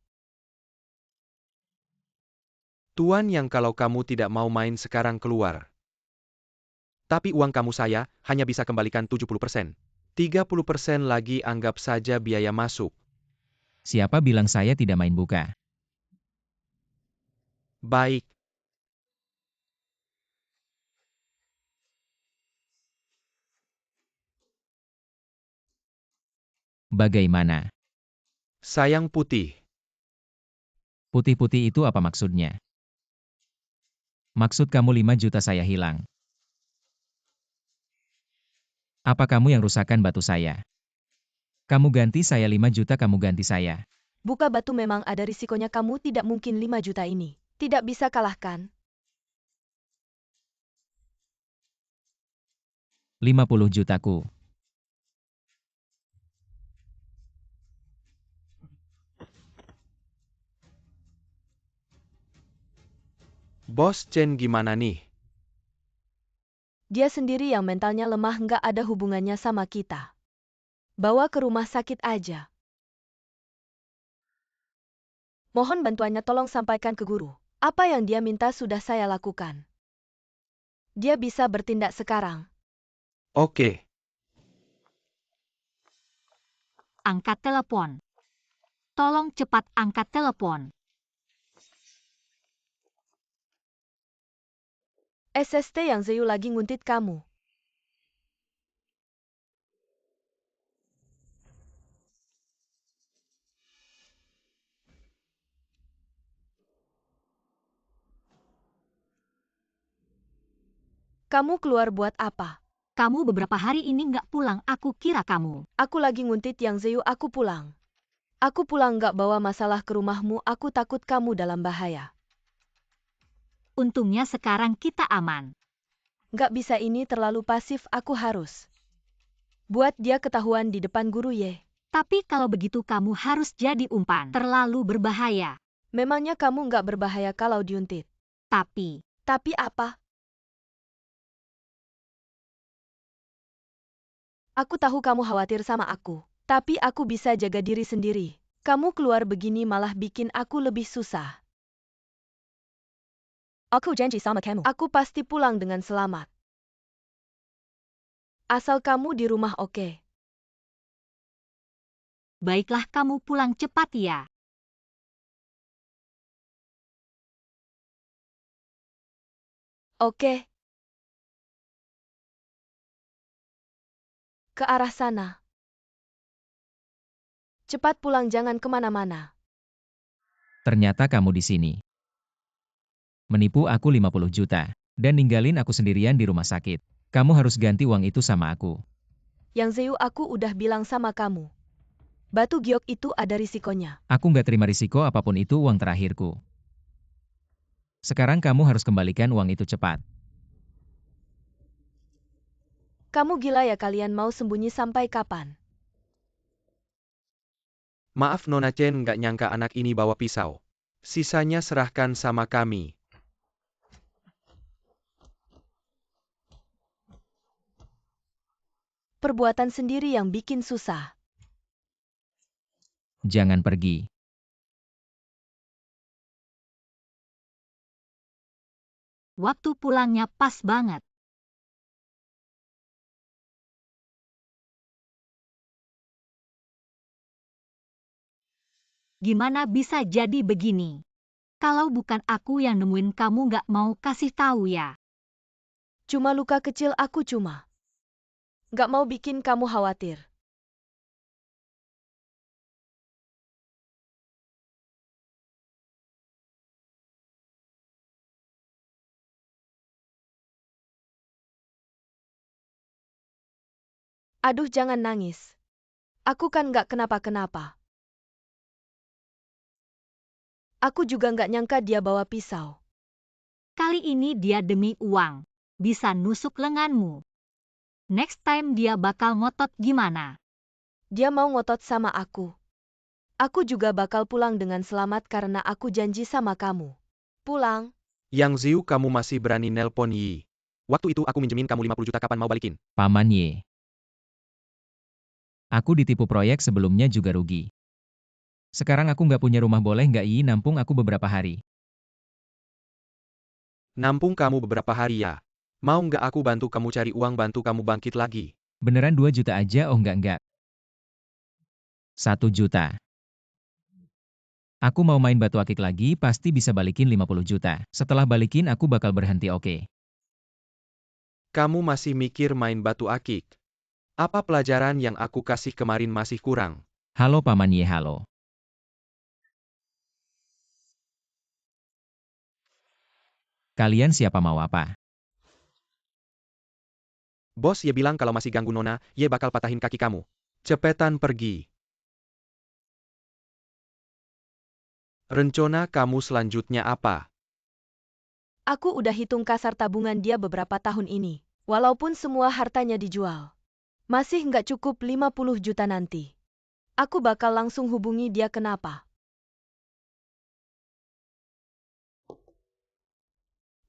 Tuan yang kalau kamu tidak mau main sekarang keluar. Tapi uang kamu saya hanya bisa kembalikan 70%. 30% lagi anggap saja biaya masuk. Siapa bilang saya tidak main buka? Baik. Bagaimana? Sayang putih. Putih-putih itu apa maksudnya? Maksud kamu 5 juta saya hilang? Apa kamu yang rusakkan batu saya? Kamu ganti saya 5 juta, kamu ganti saya. Buka batu memang ada risikonya, kamu tidak mungkin 5 juta ini. Tidak bisa kalahkan. 50 jutaku. Bos Chen gimana nih? Dia sendiri yang mentalnya lemah, nggak ada hubungannya sama kita. Bawa ke rumah sakit aja. Mohon bantuannya, tolong sampaikan ke guru. Apa yang dia minta sudah saya lakukan. Dia bisa bertindak sekarang. Oke. Angkat telepon. Tolong cepat angkat telepon. SST yang Zeyu lagi nguntit kamu. Kamu keluar buat apa? Kamu beberapa hari ini nggak pulang, aku kira kamu. Aku lagi nguntit yang Zeyu, aku pulang. Aku pulang nggak bawa masalah ke rumahmu, aku takut kamu dalam bahaya. Untungnya sekarang kita aman. Nggak bisa, ini terlalu pasif, aku harus buat dia ketahuan di depan guru Ye. Tapi kalau begitu kamu harus jadi umpan. Terlalu berbahaya. Memangnya kamu nggak berbahaya kalau diuntit? Tapi, Tapi apa? Aku tahu kamu khawatir sama aku, tapi aku bisa jaga diri sendiri. Kamu keluar begini malah bikin aku lebih susah. Aku janji sama kamu. Aku pasti pulang dengan selamat. Asal kamu di rumah, oke? baiklah kamu pulang cepat ya. Oke. Ke arah sana. Cepat pulang, jangan kemana-mana. Ternyata kamu di sini. Menipu aku 50 juta. Dan ninggalin aku sendirian di rumah sakit. Kamu harus ganti uang itu sama aku. Yang Zeyu, aku udah bilang sama kamu. Batu giok itu ada risikonya. Aku nggak terima risiko apapun, itu uang terakhirku. Sekarang kamu harus kembalikan uang itu cepat. Kamu gila ya, kalian mau sembunyi sampai kapan? Maaf Nona Chen, nggak nyangka anak ini bawa pisau. Sisanya serahkan sama kami. Perbuatan sendiri yang bikin susah. Jangan pergi. Waktu pulangnya pas banget. Gimana bisa jadi begini? Kalau bukan aku yang nemuin, kamu nggak mau kasih tahu ya? Cuma luka kecil, aku cuma nggak mau bikin kamu khawatir. Aduh, jangan nangis. Aku kan nggak kenapa-kenapa. Aku juga nggak nyangka dia bawa pisau. Kali ini dia demi uang. Bisa nusuk lenganmu. Next time dia bakal ngotot gimana? Dia mau ngotot sama aku. Aku juga bakal pulang dengan selamat karena aku janji sama kamu. Pulang. Yang Ziu, kamu masih berani nelpon Yi. Waktu itu aku minjemin kamu 50 juta, kapan mau balikin? Paman Ye. Aku ditipu proyek sebelumnya juga rugi. Sekarang aku nggak punya rumah, boleh nggak Yi nampung aku beberapa hari? Nampung kamu beberapa hari ya? Mau nggak aku bantu kamu cari uang, bantu kamu bangkit lagi? Beneran 2 juta aja? Oh enggak. 1 juta. Aku mau main batu akik lagi, pasti bisa balikin 50 juta. Setelah balikin aku bakal berhenti, oke? Kamu masih mikir main batu akik? Apa pelajaran yang aku kasih kemarin masih kurang? Halo Paman Ye, halo. Kalian siapa, mau apa? Bos Ye bilang kalau masih ganggu Nona, Ye bakal patahin kaki kamu. Cepetan pergi. Rencana kamu selanjutnya apa? Aku udah hitung kasar tabungan dia beberapa tahun ini. Walaupun semua hartanya dijual, masih nggak cukup 50 juta nanti. Aku bakal langsung hubungi dia. Kenapa?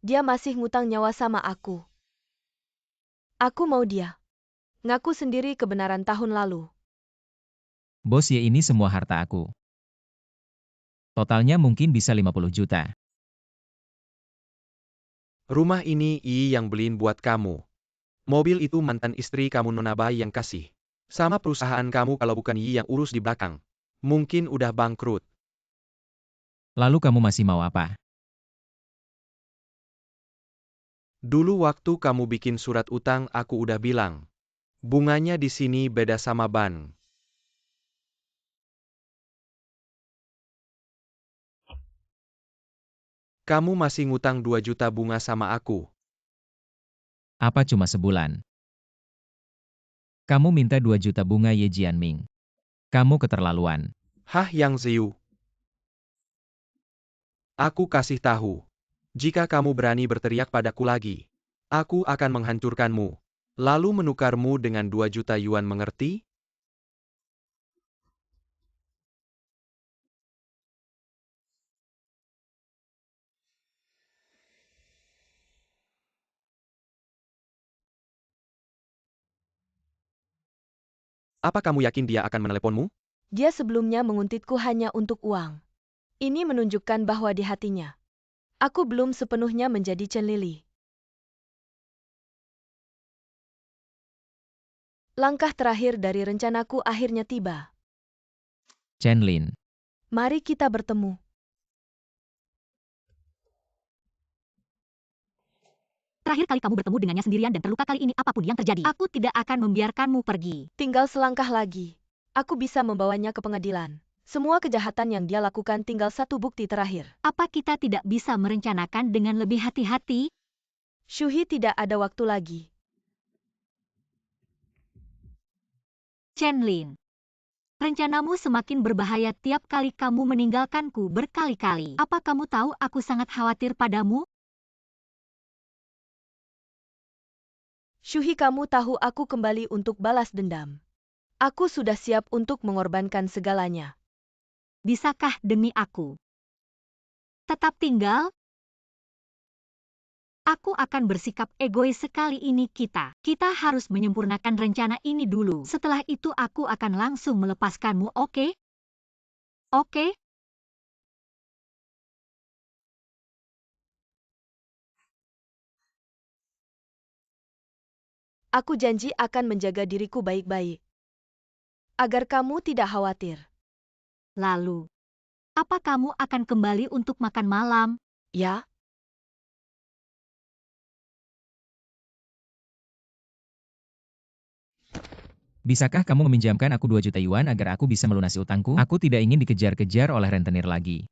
Dia masih ngutang nyawa sama aku. Aku mau dia ngaku sendiri kebenaran tahun lalu. Bos Ye, ini semua harta aku. Totalnya mungkin bisa 50 juta. Rumah ini yang beliin buat kamu. Mobil itu mantan istri kamu Nona Bai yang kasih. Sama perusahaan kamu kalau bukan yang urus di belakang. Mungkin udah bangkrut. Lalu kamu masih mau apa? Dulu waktu kamu bikin surat utang aku udah bilang. Bunganya di sini beda sama bank. Kamu masih ngutang 2 juta bunga sama aku. Apa cuma sebulan? Kamu minta 2 juta bunga Ye Jianming. Kamu keterlaluan. Hah Yang Ziu? Aku kasih tahu. Jika kamu berani berteriak padaku lagi, aku akan menghancurkanmu. Lalu menukarmu dengan 2 juta yuan, mengerti? Apa kamu yakin dia akan meneleponmu? Dia sebelumnya menguntitku hanya untuk uang. Ini menunjukkan bahwa di hatinya aku belum sepenuhnya menjadi Chen Lili. Langkah terakhir dari rencanaku akhirnya tiba. Chen Lin. Mari kita bertemu. Terakhir kali kamu bertemu dengannya sendirian dan terluka kali ini apapun yang terjadi. Aku tidak akan membiarkanmu pergi. Tinggal selangkah lagi. Aku bisa membawanya ke pengadilan. Semua kejahatan yang dia lakukan tinggal satu bukti terakhir. Apa kita tidak bisa merencanakan dengan lebih hati-hati? Shuhi tidak ada waktu lagi. Chen Lin. Rencanamu semakin berbahaya tiap kali kamu meninggalkanku berkali-kali. Apa kamu tahu aku sangat khawatir padamu? Shuhi, kamu tahu aku kembali untuk balas dendam. Aku sudah siap untuk mengorbankan segalanya. Bisakah demi aku tetap tinggal? Aku akan bersikap egois sekali ini kita. Kita harus menyempurnakan rencana ini dulu. Setelah itu aku akan langsung melepaskanmu, oke? Oke? Aku janji akan menjaga diriku baik-baik. Agar kamu tidak khawatir. Lalu, apa kamu akan kembali untuk makan malam? Ya? Bisakah kamu meminjamkan aku 2 juta yuan agar aku bisa melunasi utangku? Aku tidak ingin dikejar-kejar oleh rentenir lagi.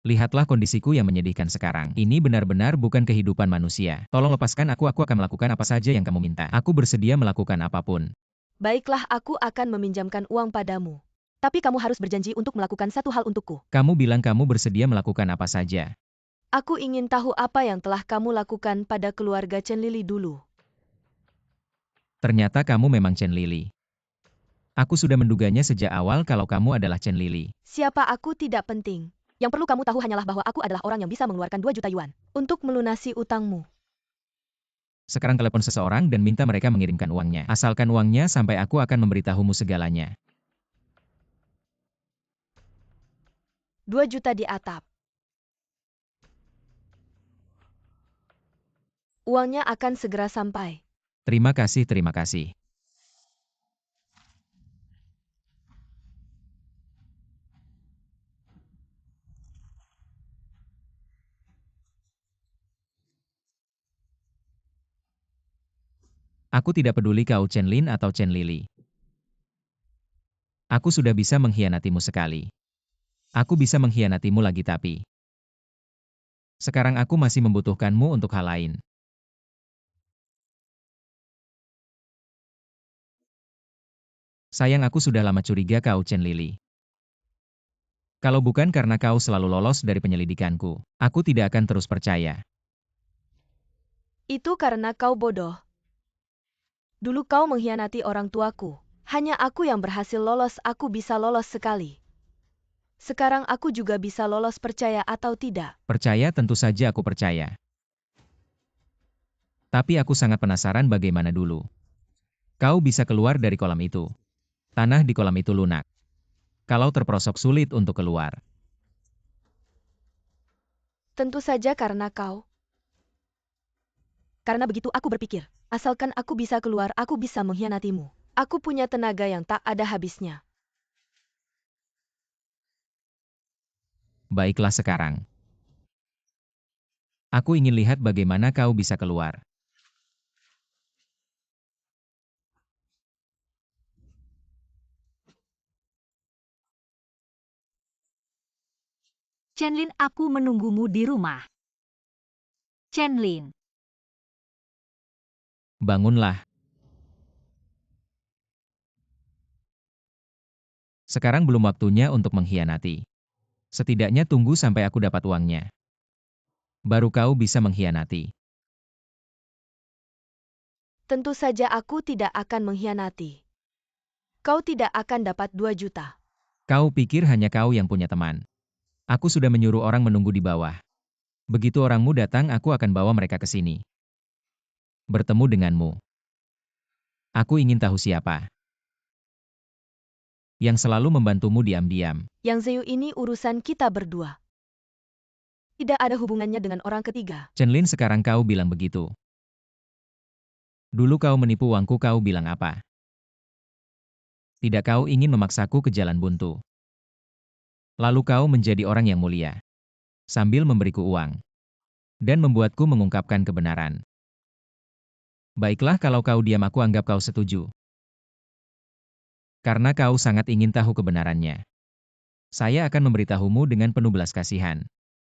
Lihatlah kondisiku yang menyedihkan sekarang. Ini benar-benar bukan kehidupan manusia. Tolong lepaskan aku akan melakukan apa saja yang kamu minta. Aku bersedia melakukan apapun. Baiklah, aku akan meminjamkan uang padamu. Tapi kamu harus berjanji untuk melakukan satu hal untukku. Kamu bilang kamu bersedia melakukan apa saja. Aku ingin tahu apa yang telah kamu lakukan pada keluarga Chen Lili dulu. Ternyata kamu memang Chen Lili. Aku sudah menduganya sejak awal kalau kamu adalah Chen Lili. Siapa aku tidak penting. Yang perlu kamu tahu hanyalah bahwa aku adalah orang yang bisa mengeluarkan 2 juta yuan untuk melunasi utangmu. Sekarang telepon seseorang dan minta mereka mengirimkan uangnya. Asalkan uangnya sampai aku akan memberitahumu segalanya. 2 juta di atap. Uangnya akan segera sampai. Terima kasih, terima kasih. Aku tidak peduli kau Chen Lin atau Chen Lili. Aku sudah bisa mengkhianatimu sekali. Aku bisa mengkhianatimu lagi tapi sekarang aku masih membutuhkanmu untuk hal lain. Sayang, aku sudah lama curiga kau Chen Lili. Kalau bukan karena kau selalu lolos dari penyelidikanku, aku tidak akan terus percaya. Itu karena kau bodoh. Dulu kau mengkhianati orang tuaku. Hanya aku yang berhasil lolos, aku bisa lolos sekali. Sekarang aku juga bisa lolos, percaya atau tidak. Percaya, tentu saja aku percaya. Tapi aku sangat penasaran bagaimana dulu. Kau bisa keluar dari kolam itu. Tanah di kolam itu lunak. Kalau terperosok sulit untuk keluar. Tentu saja karena kau. Karena begitu aku berpikir, asalkan aku bisa keluar, aku bisa mengkhianatimu. Aku punya tenaga yang tak ada habisnya. Baiklah sekarang. Aku ingin lihat bagaimana kau bisa keluar. Chenlin, aku menunggumu di rumah. Chenlin, Bangunlah. Sekarang belum waktunya untuk mengkhianati. Setidaknya tunggu sampai aku dapat uangnya. Baru kau bisa mengkhianati. Tentu saja aku tidak akan mengkhianati. Kau tidak akan dapat 2 juta. Kau pikir hanya kau yang punya teman. Aku sudah menyuruh orang menunggu di bawah. Begitu orangmu datang, aku akan bawa mereka ke sini. Bertemu denganmu. Aku ingin tahu siapa yang selalu membantumu diam-diam. Yang Zeu ini urusan kita berdua. Tidak ada hubungannya dengan orang ketiga. Chenlin, sekarang kau bilang begitu. Dulu kau menipu uangku, kau bilang apa? Tidak, kau ingin memaksaku ke jalan buntu. Lalu kau menjadi orang yang mulia. Sambil memberiku uang. Dan membuatku mengungkapkan kebenaran. Baiklah, kalau kau diam, aku anggap kau setuju. Karena kau sangat ingin tahu kebenarannya. Saya akan memberitahumu dengan penuh belas kasihan.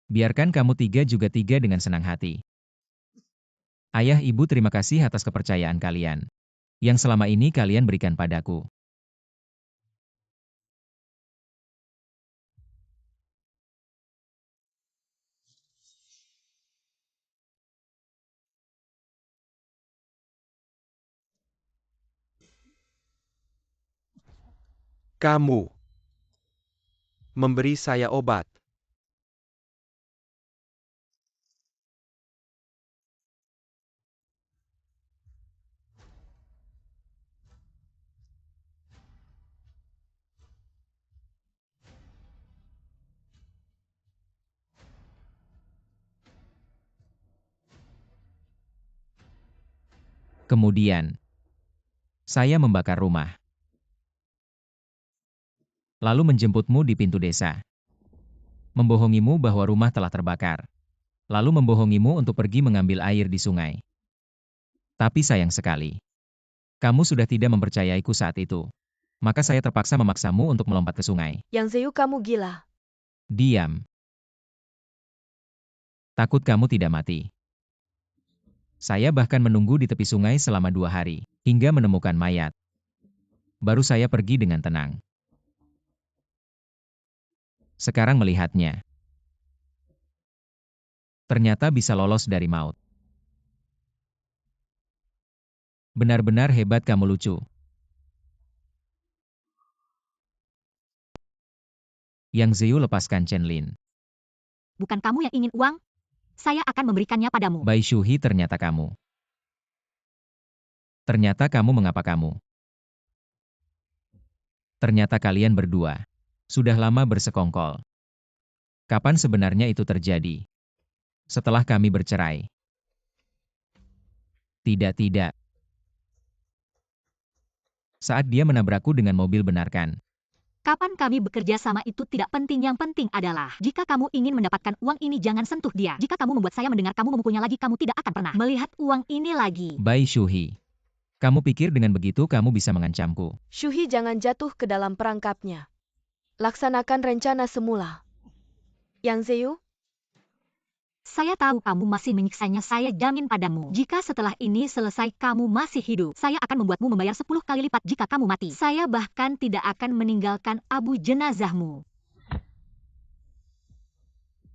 Biarkan kamu juga tiga dengan senang hati. Ayah, ibu, terima kasih atas kepercayaan kalian. Yang selama ini kalian berikan padaku. Kamu memberi saya obat. Kemudian, saya membakar rumah. Lalu menjemputmu di pintu desa. Membohongimu bahwa rumah telah terbakar. Lalu membohongimu untuk pergi mengambil air di sungai. Tapi sayang sekali, kamu sudah tidak mempercayaiku saat itu. Maka saya terpaksa memaksamu untuk melompat ke sungai. Yang Zeu, kamu gila. Diam. Takut kamu tidak mati. Saya bahkan menunggu di tepi sungai selama 2 hari, hingga menemukan mayat. Baru saya pergi dengan tenang. Sekarang melihatnya. Ternyata bisa lolos dari maut. Benar-benar hebat, kamu lucu. Yang Zeu, lepaskan Chenlin. bukan kamu yang ingin uang? Saya akan memberikannya padamu. Bai Shuhi, ternyata kamu. Ternyata kamu, mengapa kamu? Ternyata kalian berdua sudah lama bersekongkol. Kapan sebenarnya itu terjadi? Setelah kami bercerai. Tidak. Saat dia menabrakku dengan mobil, benarkan. Kapan kami bekerja sama itu tidak penting, yang penting adalah jika kamu ingin mendapatkan uang ini, jangan sentuh dia. Jika kamu membuat saya mendengar kamu memukulnya lagi, kamu tidak akan pernah melihat uang ini lagi. Bai Shuhi, kamu pikir dengan begitu kamu bisa mengancamku? Shuhi, jangan jatuh ke dalam perangkapnya. Laksanakan rencana semula. Yang Zeu, Saya tahu kamu masih menyiksanya. Saya jamin padamu, jika setelah ini selesai kamu masih hidup, saya akan membuatmu membayar 10 kali lipat jika kamu mati. Saya bahkan tidak akan meninggalkan abu jenazahmu.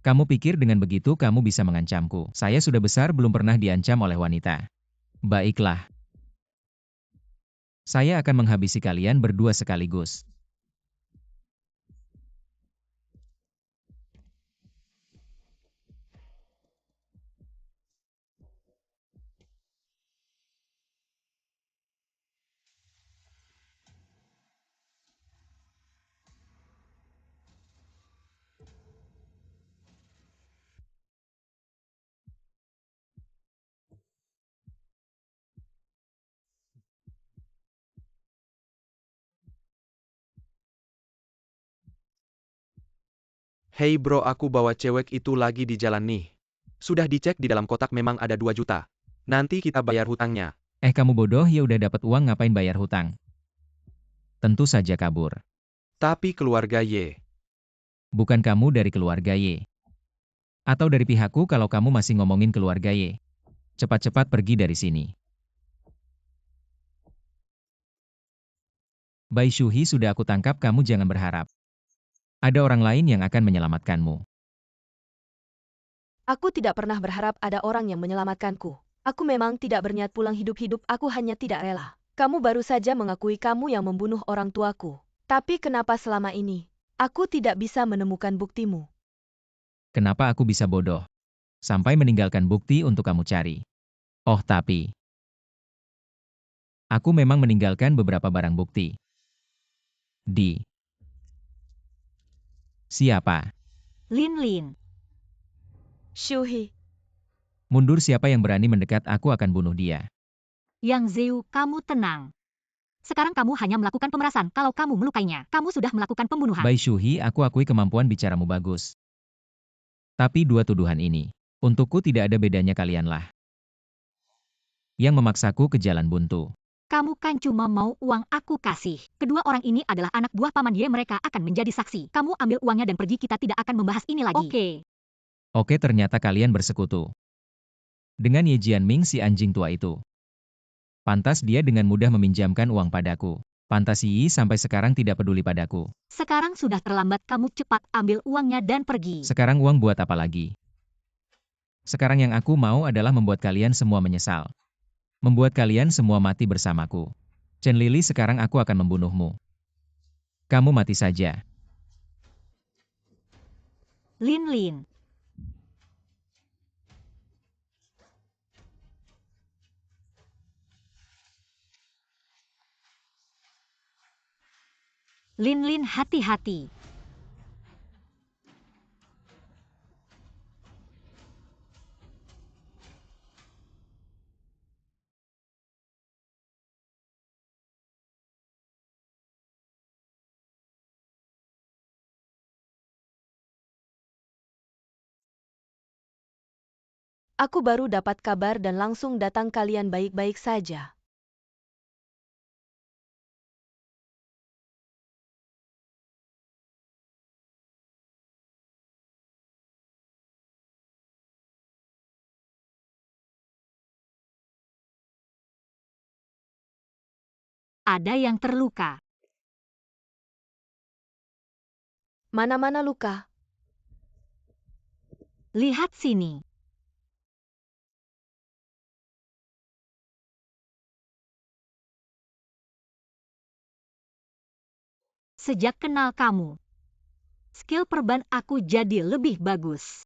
Kamu pikir dengan begitu kamu bisa mengancamku? Saya sudah besar, belum pernah diancam oleh wanita. Baiklah. Saya akan menghabisi kalian berdua sekaligus. Hei bro, aku bawa cewek itu lagi di jalan nih. Sudah dicek di dalam kotak memang ada 2 juta. Nanti kita bayar hutangnya. Kamu bodoh ya udah dapat uang ngapain bayar hutang? Tentu saja kabur. Tapi keluarga Y. Bukan kamu dari keluarga Y. Atau dari pihakku kalau kamu masih ngomongin keluarga Y. Cepat-cepat pergi dari sini. Bai Shuhi sudah aku tangkap, kamu jangan berharap. Ada orang lain yang akan menyelamatkanmu. Aku tidak pernah berharap ada orang yang menyelamatkanku. Aku memang tidak berniat pulang hidup-hidup, aku hanya tidak rela. Kamu baru saja mengakui kamu yang membunuh orang tuaku. Tapi kenapa selama ini aku tidak bisa menemukan buktimu? Kenapa aku bisa bodoh? Sampai meninggalkan bukti untuk kamu cari. Oh tapi, aku memang meninggalkan beberapa barang bukti. Siapa? Lin Lin. Shuhi, Mundur, siapa yang berani mendekat aku akan bunuh dia. Yang Zeu, kamu tenang. Sekarang kamu hanya melakukan pemerasan kalau kamu melukainya. Kamu sudah melakukan pembunuhan. Bai Shuhi, aku akui kemampuan bicaramu bagus. Tapi 2 tuduhan ini, untukku tidak ada bedanya, kalianlah yang memaksaku ke jalan buntu. Kamu kan cuma mau uang aku kasih. Kedua orang ini adalah anak buah paman Ye, mereka akan menjadi saksi. Kamu ambil uangnya dan pergi, kita tidak akan membahas ini lagi. Oke, ternyata kalian bersekutu dengan Ye Jianming, si anjing tua itu. Pantas dia dengan mudah meminjamkan uang padaku. Pantas Yi sampai sekarang tidak peduli padaku. Sekarang sudah terlambat, kamu cepat ambil uangnya dan pergi. Sekarang uang buat apa lagi? Sekarang yang aku mau adalah membuat kalian semua menyesal. Membuat kalian semua mati bersamaku. Chen Lili, sekarang aku akan membunuhmu. Kamu mati saja. Lin Lin. Lin Lin, hati-hati. aku baru dapat kabar dan langsung datang, kalian baik-baik saja. Ada yang terluka. Mana-mana luka? Lihat sini. Sejak kenal kamu, skill perban aku jadi lebih bagus.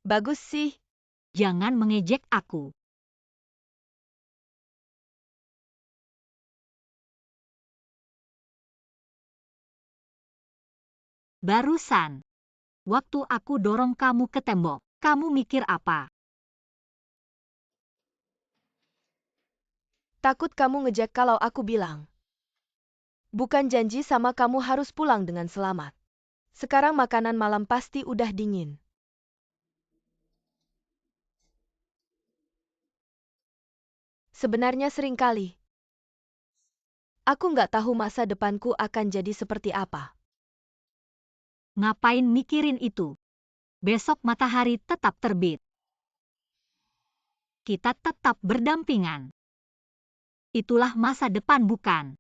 Bagus sih. Jangan mengejek aku. Barusan, waktu aku dorong kamu ke tembok, kamu mikir apa? Takut kamu ngejek kalau aku bilang. Bukan janji sama kamu harus pulang dengan selamat. Sekarang makanan malam pasti udah dingin. Sebenarnya sering kali aku nggak tahu masa depanku akan jadi seperti apa. Ngapain mikirin itu? Besok matahari tetap terbit. Kita tetap berdampingan. Itulah masa depan, bukan?